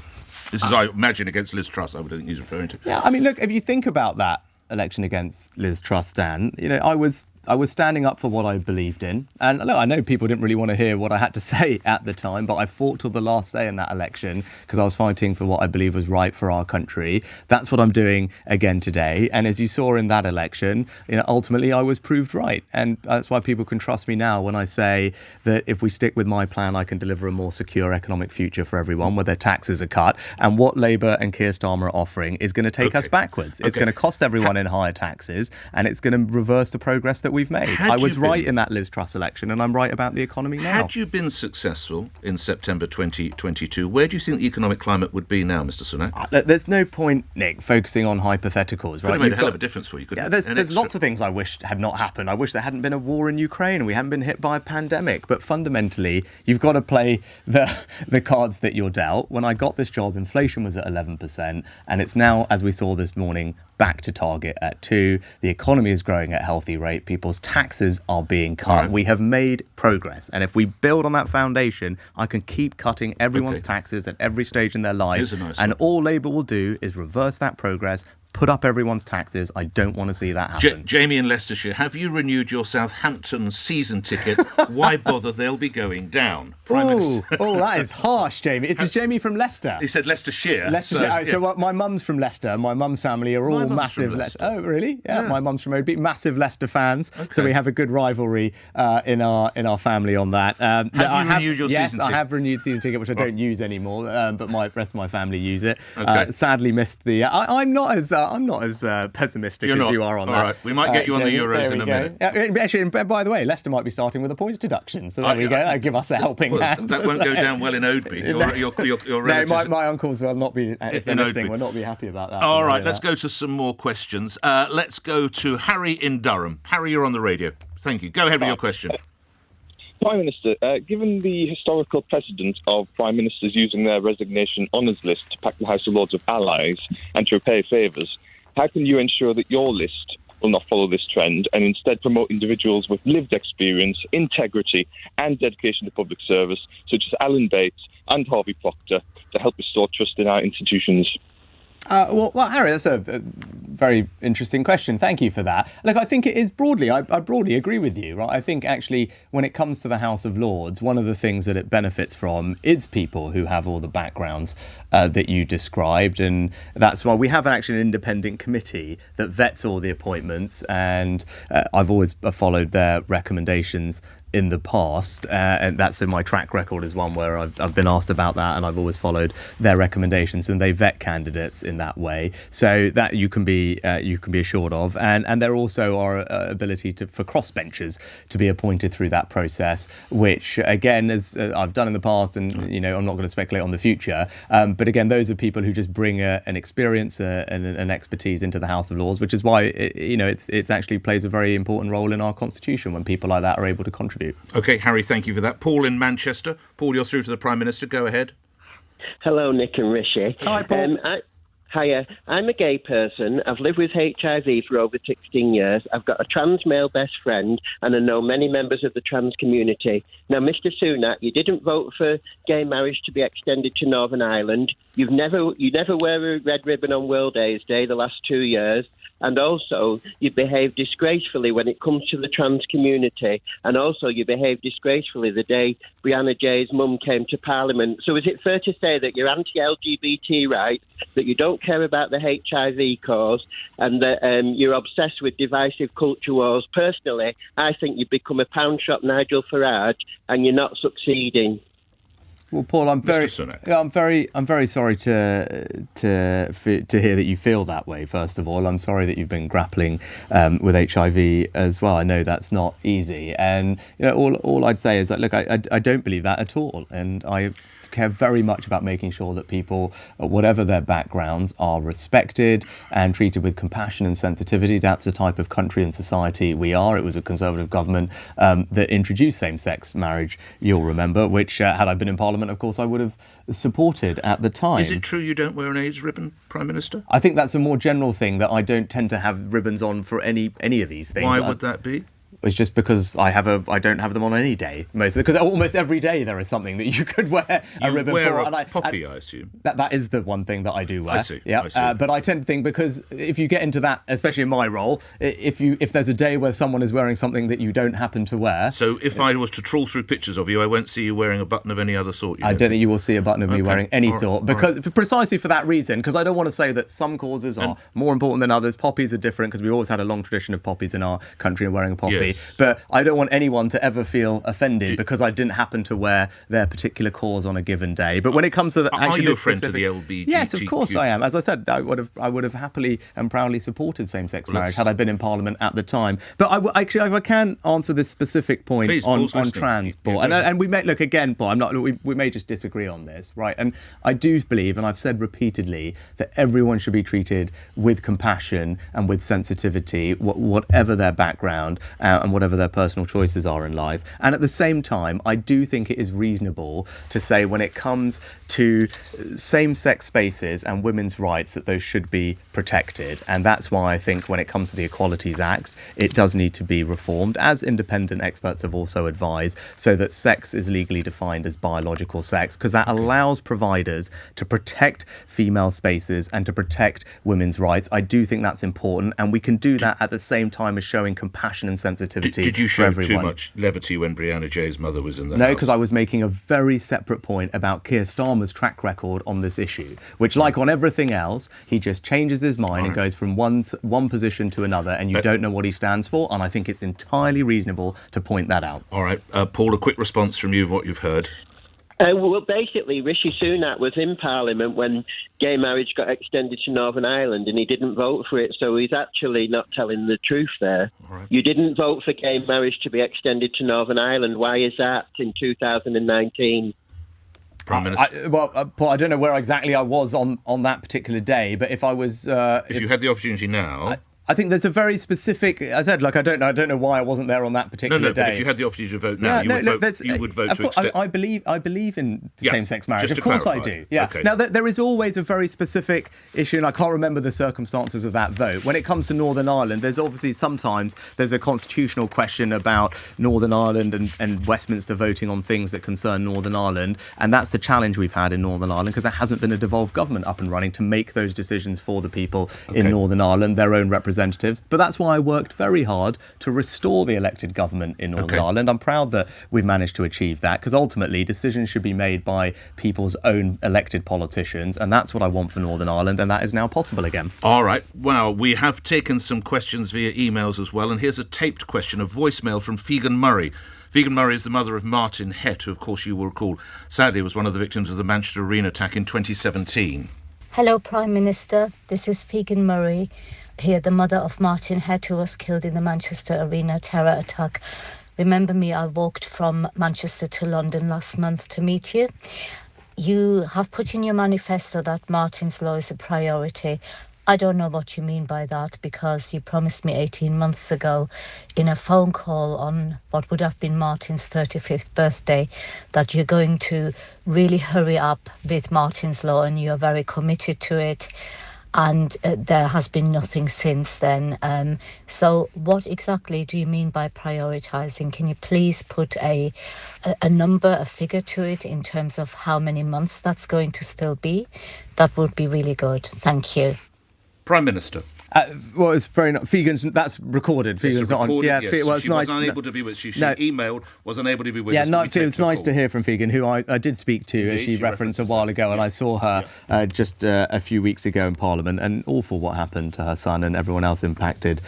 This is, I imagine, against Liz Truss, I would think he's referring to. Yeah, I mean, look, if you think about that election against Liz Truss, Dan, I was standing up for what I believed in. And look, I know people didn't really want to hear what I had to say at the time, but I fought till the last day in that election because I was fighting for what I believe was right for our country. That's what I'm doing again today. And as you saw in that election, ultimately I was proved right. And that's why people can trust me now when I say that if we stick with my plan, I can deliver a more secure economic future for everyone where their taxes are cut. And what Labour and Keir Starmer are offering is going to take us backwards. It's going to cost everyone in higher taxes, and it's going to reverse the progress that we've made. I was right in that Liz Truss election, and I'm right about the economy now. Had you been successful in September 2022, where do you think the economic climate would be now, Mr Sunak? There's no point, Nick, focusing on hypotheticals. Could have made a hell of a difference for you, couldn't it? There's lots of things I wish had not happened. I wish there hadn't been a war in Ukraine and we hadn't been hit by a pandemic. But fundamentally, you've got to play the cards that you're dealt. When I got this job, inflation was at 11%, and it's now, as we saw this morning, back to target at 2%. The economy is growing at a healthy rate. People's taxes are being cut. Right. We have made progress. And if we build on that foundation, I can keep cutting everyone's taxes at every stage in their life. And all Labour will do is reverse that progress, put up everyone's taxes. I don't want to see that happen. Jamie in Leicestershire, have you renewed your Southampton season ticket? Why bother? They'll be going down. That is harsh, Jamie. It's Jamie from Leicester. He said Leicestershire. So my mum's from Leicester. My mum's family are all massive Leicester. Oh, really? Yeah. My mum's from Oadby. Massive Leicester fans. Okay. So we have a good rivalry in our family on that. Have you renewed your season ticket? Yes, I have renewed the season ticket, which I don't use anymore, but my rest of my family use it. Sadly missed the... I'm not as pessimistic as you are on that. All right, we might get you on the Euros in a minute. Actually, by the way, Leicester might be starting with a points deduction, so there we go. Give us a helping hand. That won't go down well in Oadby. Your relatives... my uncles will not be, if they're listening, will not be happy about that. All right, let's go to some more questions. Let's go to Harry in Durham. Harry, you're on the radio. Thank you. Go ahead with your question. Prime Minister, given the historical precedent of Prime Ministers using their resignation honours list to pack the House of Lords of allies and to repay favours, how can you ensure that your list will not follow this trend and instead promote individuals with lived experience, integrity and dedication to public service, such as Alan Bates and Harvey Procter, to help restore trust in our institutions? Well, Harry, that's a very interesting question. Thank you for that. Look, I think it is broadly, I broadly agree with you, right? I think actually when it comes to the House of Lords, one of the things that it benefits from is people who have all the backgrounds that you described. And that's why we have actually an independent committee that vets all the appointments. And I've always followed their recommendations in the past, and that's in my track record is one where I've been asked about that, and I've always followed their recommendations, and they vet candidates in that way, so that you can be assured of, and there also are ability for crossbenchers to be appointed through that process, which again, as I've done in the past, and I'm not going to speculate on the future, but again, those are people who just bring an experience and an expertise into the House of Lords, which is why it's actually plays a very important role in our constitution when people like that are able to contribute. OK, Harry, thank you for that. Paul in Manchester. Paul, you're through to the Prime Minister. Go ahead. Hello, Nick and Rishi. Hi, Paul. Hiya. I'm a gay person. I've lived with HIV for over 16 years. I've got a trans male best friend, and I know many members of the trans community. Now, Mr Sunak, you didn't vote for gay marriage to be extended to Northern Ireland. You never wear a red ribbon on World AIDS Day the last 2 years. And also, you behave disgracefully when it comes to the trans community. And also, you behave disgracefully the day Brianna Jay's mum came to Parliament. So is it fair to say that you're anti-LGBT rights, that you don't care about the HIV cause, and that you're obsessed with divisive culture wars? Personally, I think you've become a pound shop Nigel Farage, and you're not succeeding. Well, Paul, I'm very sorry to hear that you feel that way. First of all, I'm sorry that you've been grappling with HIV as well. I know that's not easy, and all I'd say is that look, I don't believe that at all, and I care very much about making sure that people, whatever their backgrounds, are respected and treated with compassion and sensitivity. That's the type of country and society we are. It was a Conservative government that introduced same-sex marriage, you'll remember, which, had I been in Parliament, of course, I would have supported at the time. Is it true you don't wear an AIDS ribbon, Prime Minister? I think that's a more general thing, that I don't tend to have ribbons on for any of these things. Why would that be? was just because I don't have them on any day. Because almost every day there is something that you could wear a ribbon wear for. a poppy, I assume. That is the one thing that I do wear. I see. Yeah, but I tend to think, because if you get into that, especially in my role, if there's a day where someone is wearing something that you don't happen to wear. So if I was to trawl through pictures of you, I won't see you wearing a button of any other sort. I don't think you will see a button of me wearing any sort, because precisely for that reason, because I don't want to say that some causes are more important than others. Poppies are different because we always had a long tradition of poppies in our country and wearing a poppy. Yes. But I don't want anyone to ever feel offended because I didn't happen to wear their particular cause on a given day. But when it comes to the, are you a friend to the LGBTQ? Yes, of course I am. As I said, I would have happily and proudly supported same-sex marriage had I been in Parliament at the time. But actually, if I can answer this specific point on trans, Paul, and we may look again, Paul. We may just disagree on this, right? And I do believe, and I've said repeatedly, that everyone should be treated with compassion and with sensitivity, whatever their background and whatever their personal choices are in life. And at the same time, I do think it is reasonable to say, when it comes to same-sex spaces and women's rights, that those should be protected. And that's why I think when it comes to the Equalities Act, it does need to be reformed, as independent experts have also advised, so that sex is legally defined as biological sex, because that allows providers to protect female spaces and to protect women's rights. I do think that's important, and we can do that at the same time as showing compassion and sensitivity. Did you show for too everyone. much levity when Brianna Jay's mother was in the No, house? because I was making a very separate point about Keir Starmer's track record on this issue, which, like on everything else, he just changes his mind and goes from one position to another, and you don't know what he stands for, and I think it's entirely reasonable to point that out. All right. Paul, a quick response from you of what you've heard. Well, basically, Rishi Sunak was in Parliament when gay marriage got extended to Northern Ireland, and he didn't vote for it, so he's actually not telling the truth there. Right. You didn't vote for gay marriage to be extended to Northern Ireland. Why is that in 2019? Prime Minister. Paul, I don't know where exactly I was on that particular day, but if I was... if you had the opportunity now... I think there's a very specific. I said, I don't know why I wasn't there on that particular day. But if you had the opportunity to vote now, you would vote to extend. I believe in same-sex marriage. Of course, I do. Yeah. Okay. Now there is always a very specific issue, and I can't remember the circumstances of that vote. When it comes to Northern Ireland, there's obviously sometimes there's a constitutional question about Northern Ireland and Westminster voting on things that concern Northern Ireland, and that's the challenge we've had in Northern Ireland, because there hasn't been a devolved government up and running to make those decisions for the people in Northern Ireland, their own representatives. But that's why I worked very hard to restore the elected government in Northern Ireland. I'm proud that we've managed to achieve that, because ultimately decisions should be made by people's own elected politicians, and that's what I want for Northern Ireland, and that is now possible again. All right. Well, we have taken some questions via emails as well, and here's a taped question, a voicemail from Fegan Murray. Fegan Murray is the mother of Martin Hett, who, of course, you will recall, sadly was one of the victims of the Manchester Arena attack in 2017. Hello, Prime Minister. This is Fegan Murray, here, the mother of Martin Hett, who was killed in the Manchester Arena terror attack. Remember me, I walked from Manchester to London last month to meet you. You have put in your manifesto that Martin's Law is a priority. I don't know what you mean by that, because you promised me 18 months ago in a phone call on what would have been Martin's 35th birthday that you're going to really hurry up with Martin's Law, and you're very committed to it. And there has been nothing since then. So what exactly do you mean by prioritising? Can you please put a number, a figure to it in terms of how many months that's going to still be? That would be really good. Thank you. Prime Minister. Well, it's very not. Fegan's, that's recorded. Fegan's not on. Yeah, yes. Well, it's she nice. was unable to be with us. She No. emailed, was unable to be with Yeah, us. no, it was nice to hear from Fegan, who I did speak to, Indeed, as she referenced a references while ago, and I saw her just a few weeks ago in Parliament, and awful what happened to her son and everyone else impacted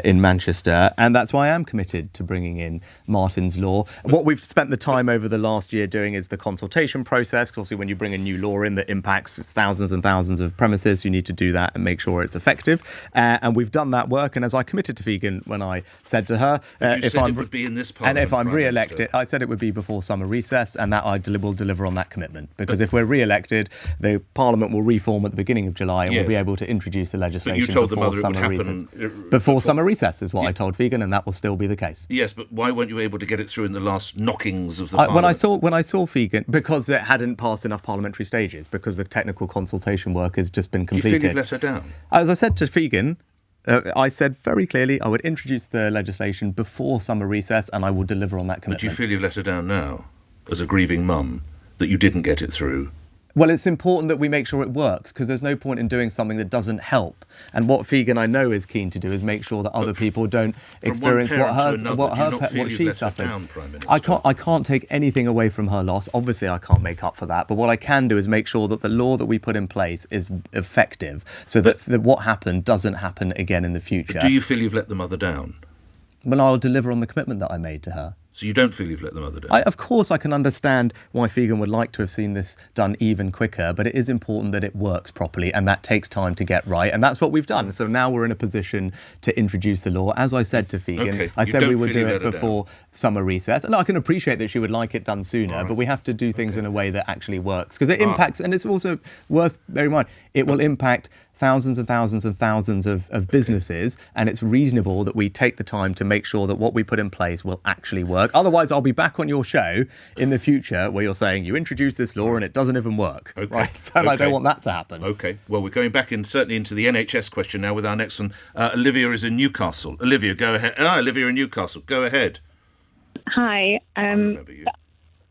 in Manchester, and that's why I am committed to bringing in Martin's Law. What we've spent the time over the last year doing is the consultation process, because obviously when you bring a new law in that impacts thousands and thousands of premises, you need to do that and make sure it's effective, and we've done that work. And as I committed to Fegan when I said to her, it would be in this Parliament, and if I'm Prime re-elected, Minister. I said it would be before summer recess, and that I will deliver on that commitment. Because if we're re-elected, the Parliament will reform at the beginning of July, and we'll be able to introduce the legislation told the before mother it would summer happen, recess. Before summer recess is what I told Fegan, and that will still be the case. Yes, but why weren't you able to get it through in the last knockings of the Parliament? When I saw Fegan, because it hadn't passed enough parliamentary stages, because the technical consultation work has just been completed. Do you feel you've let her down? As I said to Fegan, I said very clearly I would introduce the legislation before summer recess, and I will deliver on that commitment. But do you feel you've let her down now, as a grieving mum, that you didn't get it through? Well, it's important that we make sure it works, because there's no point in doing something that doesn't help. And what Figen, I know, is keen to do is make sure that other people don't experience what she suffered. I can't take anything away from her loss. Obviously, I can't make up for that. But what I can do is make sure that the law that we put in place is effective, so that what happened doesn't happen again in the future. Do you feel you've let the mother down? Well, I'll deliver on the commitment that I made to her. So you don't feel you've let the mother down? Of course, I can understand why Figen would like to have seen this done even quicker, but it is important that it works properly, and that takes time to get right, and that's what we've done. So now we're in a position to introduce the law. As I said to Figen, I said we would do it before summer recess. And I can appreciate that she would like it done sooner, but we have to do things in a way that actually works, because it impacts, and it's also worth bearing in mind, it will impact thousands and thousands and thousands of businesses, and it's reasonable that we take the time to make sure that what we put in place will actually work. Otherwise, I'll be back on your show in the future where you're saying you introduced this law and it doesn't even work. Right? And I don't want that to happen. OK. Well, we're going back certainly into the NHS question now with our next one. Olivia is in Newcastle. Olivia, go ahead. Olivia in Newcastle. Go ahead. Hi. I remember you.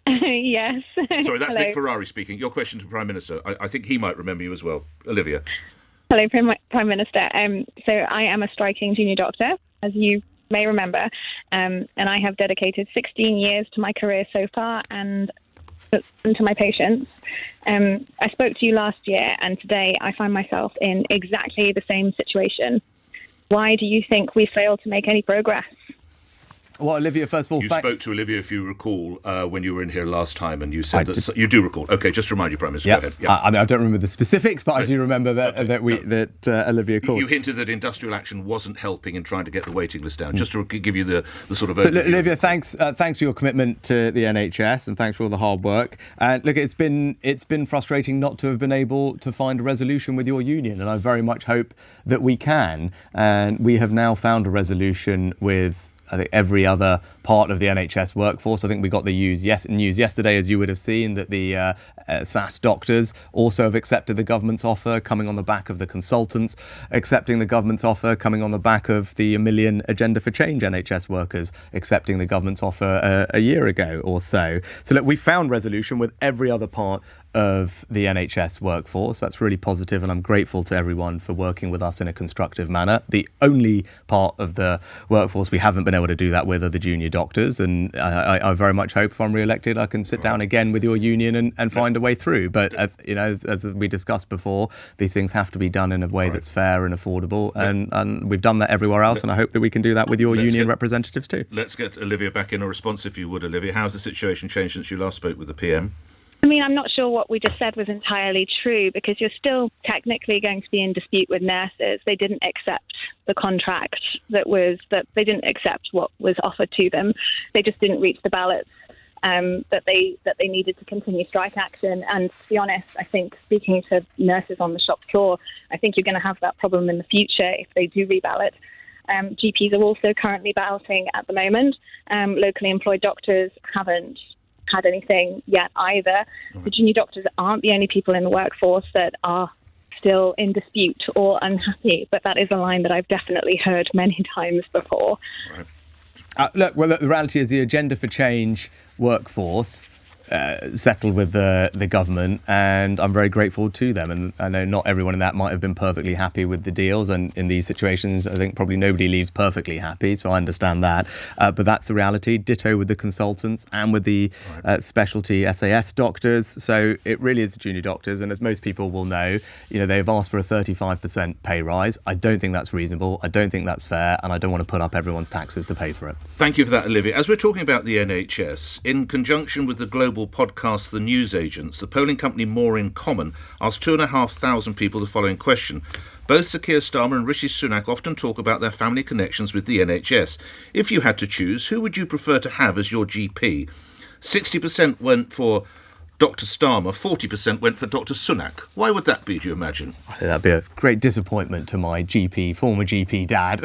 Yes. Sorry, that's Hello. Nick Ferrari speaking. Your question to the Prime Minister. I think he might remember you as well. Olivia. Hello, Prime Minister. So I am a striking junior doctor, as you may remember, and I have dedicated 16 years to my career so far and to my patients. I spoke to you last year, and today I find myself in exactly the same situation. Why do you think we failed to make any progress? Well, Olivia, first of all, you spoke to Olivia, if you recall, when you were in here last time, and you said you do recall. OK, just to remind you, Prime Minister, go ahead. I mean, I don't remember the specifics, but I do remember that Olivia called. You hinted that industrial action wasn't helping in trying to get the waiting list down. Just to give you the sort of overview. Olivia, thanks for your commitment to the NHS, and thanks for all the hard work. And look, it's been frustrating not to have been able to find a resolution with your union, and I very much hope that we can. And we have now found a resolution with, I think, every other part of the NHS workforce. I think we got the news yesterday, as you would have seen, that the SAS doctors also have accepted the government's offer, coming on the back of the consultants accepting the government's offer, coming on the back of the 1 million Agenda for Change NHS workers accepting the government's offer a year ago or so. So look, we found resolution with every other part of the NHS workforce. That's really positive, and I'm grateful to everyone for working with us in a constructive manner. The only part of the workforce we haven't been able to do that with are the junior doctors, and I very much hope if I'm re-elected I can sit down again with your union and find a way through. But as we discussed before, these things have to be done in a way that's fair and affordable, and we've done that everywhere else, and I hope that we can do that with your union representatives too. Let's get Olivia back in a response, if you would, Olivia. How's the situation changed since you last spoke with the PM? I mean, I'm not sure what we just said was entirely true, because you're still technically going to be in dispute with nurses. They didn't accept the contract that they didn't accept what was offered to them. They just didn't reach the ballots that they needed to continue strike action. And to be honest, I think, speaking to nurses on the shop floor, I think you're going to have that problem in the future if they do reballot. GPs are also currently balloting at the moment. Locally employed doctors haven't had anything yet either. The junior doctors aren't the only people in the workforce that are still in dispute or unhappy, but that is a line that I've definitely heard many times before. Look, the reality is the Agenda for Change workforce settled with the government, and I'm very grateful to them. And I know not everyone in that might have been perfectly happy with the deals, and in these situations I think probably nobody leaves perfectly happy, so I understand that, but that's the reality. Ditto with the consultants and with the specialty SAS doctors. So it really is the junior doctors, and as most people will know, they've asked for a 35% pay rise. I don't think that's reasonable, I don't think that's fair, and I don't want to put up everyone's taxes to pay for it. Thank you for that, Olivia. As we're talking about the NHS, in conjunction with the global podcast The News Agents, the polling company More in Common asked 2,500 people the following question. Both Sir Keir Starmer and Rishi Sunak often talk about their family connections with the NHS. If you had to choose, who would you prefer to have as your GP? 60% went for Dr. Starmer, 40% went for Dr. Sunak. Why would that be, do you imagine? I think that'd be a great disappointment to my former GP dad.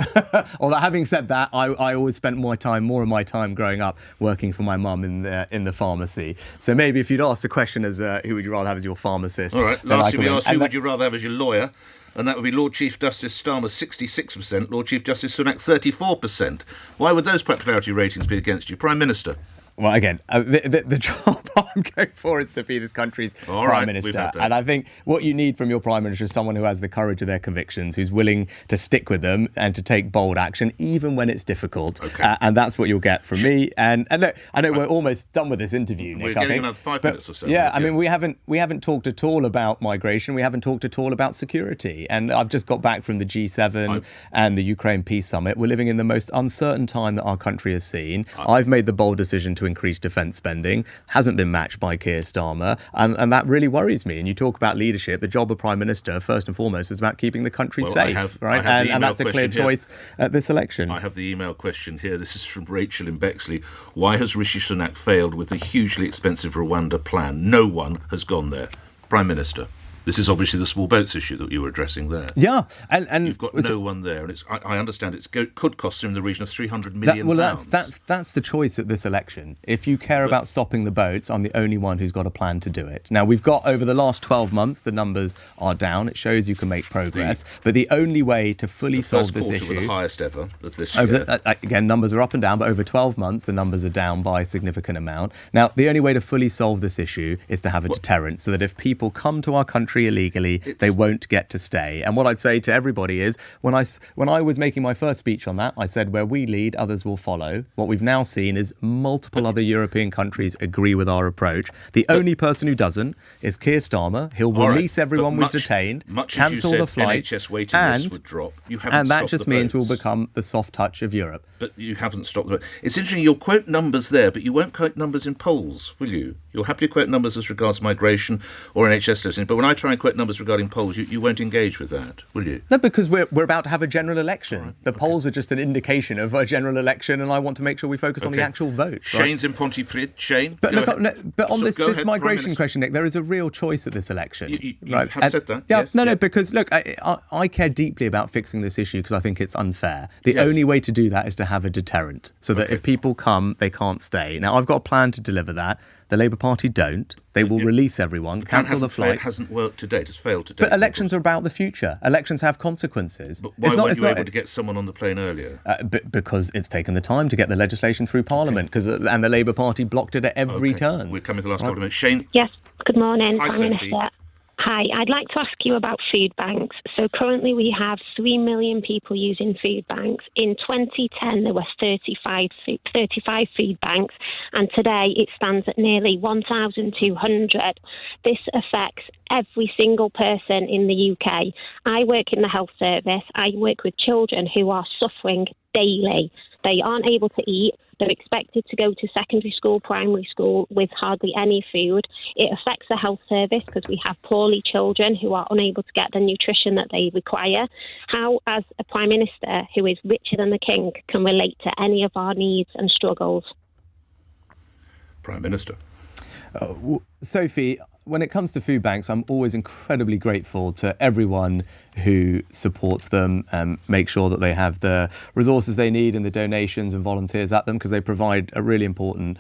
Although having said that, I always spent more of my time growing up working for my mum in the pharmacy. So maybe if you'd ask the question as who would you rather have as your pharmacist? All right, lastly we asked who would you rather have as your lawyer? And that would be Lord Chief Justice Starmer, 66%, Lord Chief Justice Sunak, 34%. Why would those popularity ratings be against you? Prime Minister? Well, again, the job I'm going for is to be this country's Prime Minister. And I think what you need from your Prime Minister is someone who has the courage of their convictions, who's willing to stick with them and to take bold action, even when it's difficult. Okay. And that's what you'll get from me. And look, I know we're almost done with this interview, Nick. We're getting another 5 minutes or so. Yeah, I mean, we haven't talked at all about migration. We haven't talked at all about security. And I've just got back from the G7 and the Ukraine Peace Summit. We're living in the most uncertain time that our country has seen. I've made the bold decision to increase defence spending, hasn't been matched by Keir Starmer, and that really worries me. And you talk about leadership, the job of Prime Minister, first and foremost, is about keeping the country safe, right? And that's a clear choice at this election. I have the email question here. This is from Rachel in Bexley. Why has Rishi Sunak failed with the hugely expensive Rwanda plan? No one has gone there. Prime Minister. This is obviously the small boats issue that you were addressing there. Yeah, and you've got no one there, and I understand it could cost him in the region of £300 million. That's the choice at this election. If you care about stopping the boats, I'm the only one who's got a plan to do it. Now, we've got over the last 12 months, the numbers are down. It shows you can make progress. But the only way to fully solve this issue... The first quarter were the highest ever of this year. Again, numbers are up and down, but over 12 months, the numbers are down by a significant amount. Now, the only way to fully solve this issue is to have a deterrent, so that if people come to our country illegally, they won't get to stay. And what I'd say to everybody is, when I was making my first speech on that, I said, where we lead, others will follow. What we've now seen is multiple other European countries agree with our approach. The only person who doesn't is Keir Starmer. He'll release everyone we've detained, cancel the flights, NHS waiting lists would drop. And that just means we'll become the soft touch of Europe. But you haven't stopped the... It's interesting, you'll quote numbers there, but you won't quote numbers in polls, will you? You'll happily quote numbers as regards migration or NHS testing, but when I try and quote numbers regarding polls, you won't engage with that, will you? No, because we're about to have a general election. The polls are just an indication of a general election, and I want to make sure we focus on the actual vote. Shane's in Pontypridd. Shane, but on this migration question, Nick, there is a real choice at this election. You have said that. Yeah, yes, no, because look, I care deeply about fixing this issue because I think it's unfair. The only way to do that is to have a deterrent, so that if people come, they can't stay. Now, I've got a plan to deliver that. The Labour Party don't. They will release everyone, cancel the flights. It hasn't worked to date. It's failed to date. But elections are about the future. Elections have consequences. But why weren't you able to get someone on the plane earlier? Because it's taken the time to get the legislation through Parliament, and the Labour Party blocked it at every turn. We're coming to the last couple of minutes. Shane? Yes, good morning, Hi, Prime Minister. Hi, I'd like to ask you about food banks. So currently we have 3 million people using food banks. In 2010, there were 35 food banks, and today it stands at nearly 1,200. This affects every single person in the UK. I work in the health service. I work with children who are suffering daily. They aren't able to eat. They're expected to go to secondary school, primary school with hardly any food. It affects the health service because we have poorly children who are unable to get the nutrition that they require. How, as a Prime Minister who is richer than the King, can relate to any of our needs and struggles? Prime Minister. Sophie, when it comes to food banks, I'm always incredibly grateful to everyone who supports them and make sure that they have the resources they need and the donations and volunteers at them, because they provide a really important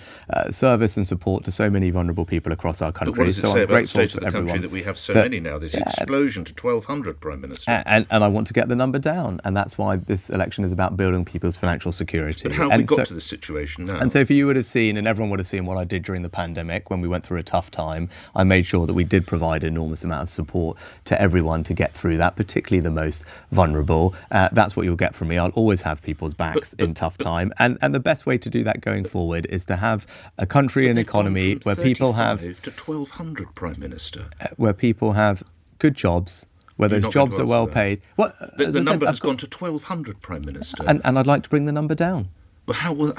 service and support to so many vulnerable people across our country. But what does it say about the state of the country that we have so many now? This explosion to 1,200, Prime Minister. And I want to get the number down, and that's why this election is about building people's financial security. But how have we got to this situation now? And so if you would have seen, and everyone would have seen what I did during the pandemic when we went through a tough time, I made sure that we did provide an enormous amount of support to everyone to get through that, particularly the most vulnerable. That's what you'll get from me. I'll always have people's backs in tough time. And the best way to do that going forward is to have a country and economy where people have... to 1,200, Prime Minister. Where people have good jobs, where those jobs are well paid. Well, the number has gone to 1,200, Prime Minister. And I'd like to bring the number down. Well, how will...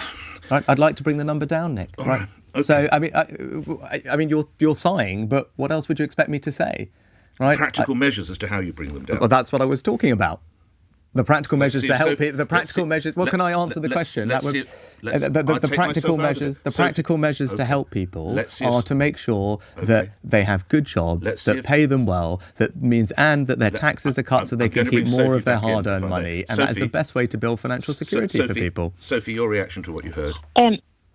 I'd like to bring the number down, Nick. All right. Okay. So, I mean, you're sighing, but what else would you expect me to say? Right? Practical measures as to how you bring them down. Well, that's what I was talking about. The practical measures to help Sophie, people. The practical measures. Well, can I answer the question? The practical measures. The practical measures to help people are to make sure that they have good jobs, that pay them well. That means and that their taxes are cut so they can keep more of their hard-earned money, and that is the best way to build financial security for people. Sophie, your reaction to what you heard?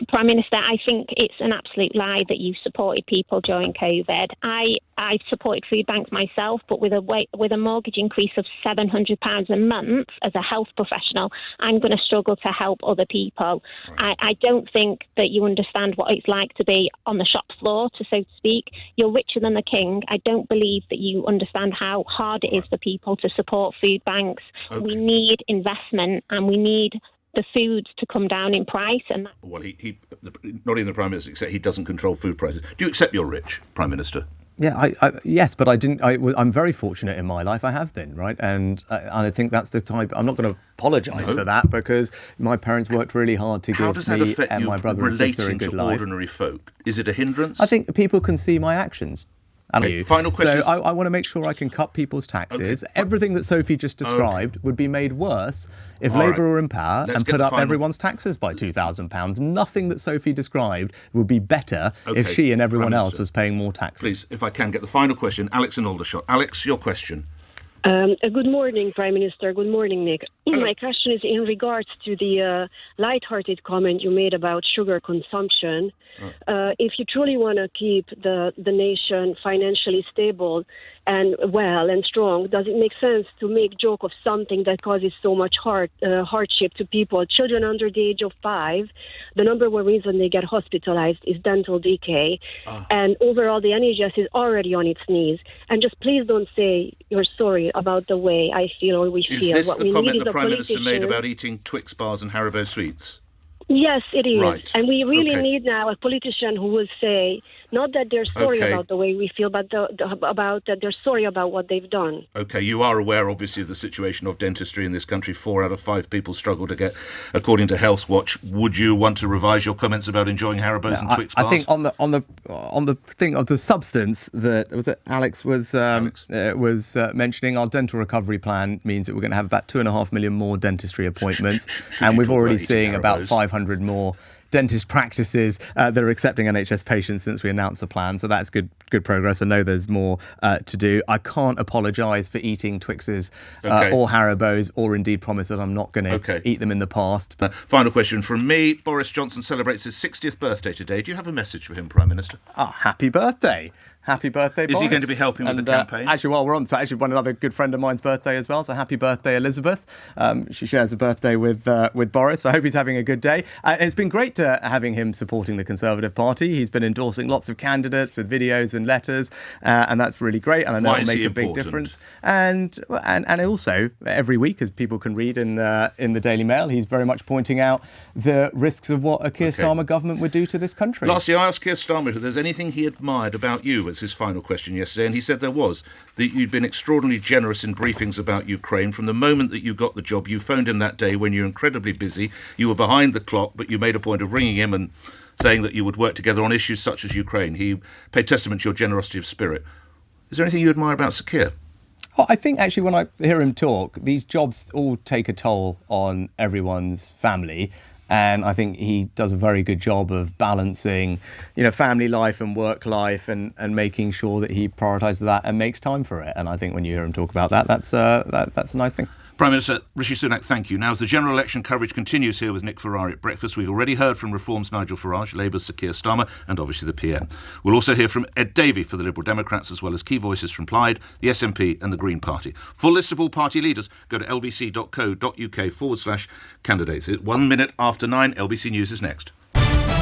Prime Minister, I think it's an absolute lie that you supported people during COVID. I supported food banks myself, but with a mortgage increase of £700 a month as a health professional, I'm going to struggle to help other people. Right. I don't think that you understand what it's like to be on the shop floor, so to speak. You're richer than the king. I don't believe that you understand how hard it is for people to support food banks. Okay. We need investment and we need the foods to come down in price. And well, not even the Prime Minister, except he doesn't control food prices. Do you accept you're rich, Prime Minister? Yeah, yes, but I didn't. I'm very fortunate in my life. I have been, right, and I think that's the type. I'm not going to apologise for that because my parents worked really hard to give me and my brother and sister a good life. Ordinary folk, is it a hindrance? I think people can see my actions. Final question. So I want to make sure I can cut people's taxes. Okay. Everything that Sophie just described would be made worse if Labour were in power and put up everyone's taxes by £2,000. Nothing that Sophie described would be better if she and everyone else was paying more taxes. Please, if I can get the final question, Alex in Aldershot. Alex, your question. Good morning, Prime Minister. Good morning, Nick. My question is in regards to the light-hearted comment you made about sugar consumption. If you truly want to keep the nation financially stable and well and strong, does it make sense to make joke of something that causes so much hardship to people? Children under the age of 5, the number one reason they get hospitalized is dental decay. And overall, the NHS is already on its knees. And just please don't say you're sorry about the way I feel or we feel. Is this the comment the Prime Minister made about eating Twix bars and Haribo sweets? Yes, it is. Right. And we really need now a politician who will say, not that they're sorry about the way we feel, but about that they're sorry about what they've done. OK, you are aware, obviously, of the situation of dentistry in this country. 4 out of 5 people struggle to get, according to Health Watch. Would you want to revise your comments about enjoying Haribos and Twix bars? I think on the thing of the substance that Alex was mentioning, our dental recovery plan means that we're going to have about 2.5 million more dentistry appointments, and we've already seeing about 500 more dentist practices that are accepting NHS patients since we announced the plan. So that's good progress. I know there's more to do. I can't apologise for eating Twixes or Haribos, or indeed promise that I'm not going to eat them in the past. Final question from me. Boris Johnson celebrates his 60th birthday today. Do you have a message for him, Prime Minister? Happy birthday. Happy birthday, Boris. Is he going to be helping with the campaign? Actually, while we're on, so actually another good friend of mine's birthday as well. So happy birthday, Elizabeth. She shares a birthday with Boris. So I hope he's having a good day. It's been great having him supporting the Conservative Party. He's been endorsing lots of candidates with videos and letters, and that's really great. And I know it'll make a big difference. And also every week, as people can read in the Daily Mail, he's very much pointing out the risks of what a Keir Starmer government would do to this country. Lastly, I asked Keir Starmer if there's anything he admired about you as his final question yesterday, and he said there was, that you'd been extraordinarily generous in briefings about Ukraine. From the moment that you got the job, you phoned him that day when you were incredibly busy. You were behind the clock, but you made a point of ringing him and saying that you would work together on issues such as Ukraine. He paid testament to your generosity of spirit. Is there anything you admire about Sir Keir? I think actually when I hear him talk, these jobs all take a toll on everyone's family. And I think he does a very good job of balancing, family life and work life, and making sure that he prioritises that and makes time for it. And I think when you hear him talk about that, that's a nice thing. Prime Minister Rishi Sunak, thank you. Now, as the general election coverage continues here with Nick Ferrari at breakfast, we've already heard from Reform's Nigel Farage, Labour's Sir Keir Starmer, and obviously the PM. We'll also hear from Ed Davey for the Liberal Democrats, as well as key voices from Plaid, the SNP and the Green Party. Full list of all party leaders, go to lbc.co.uk/candidates. 1 minute after 9, LBC News is next.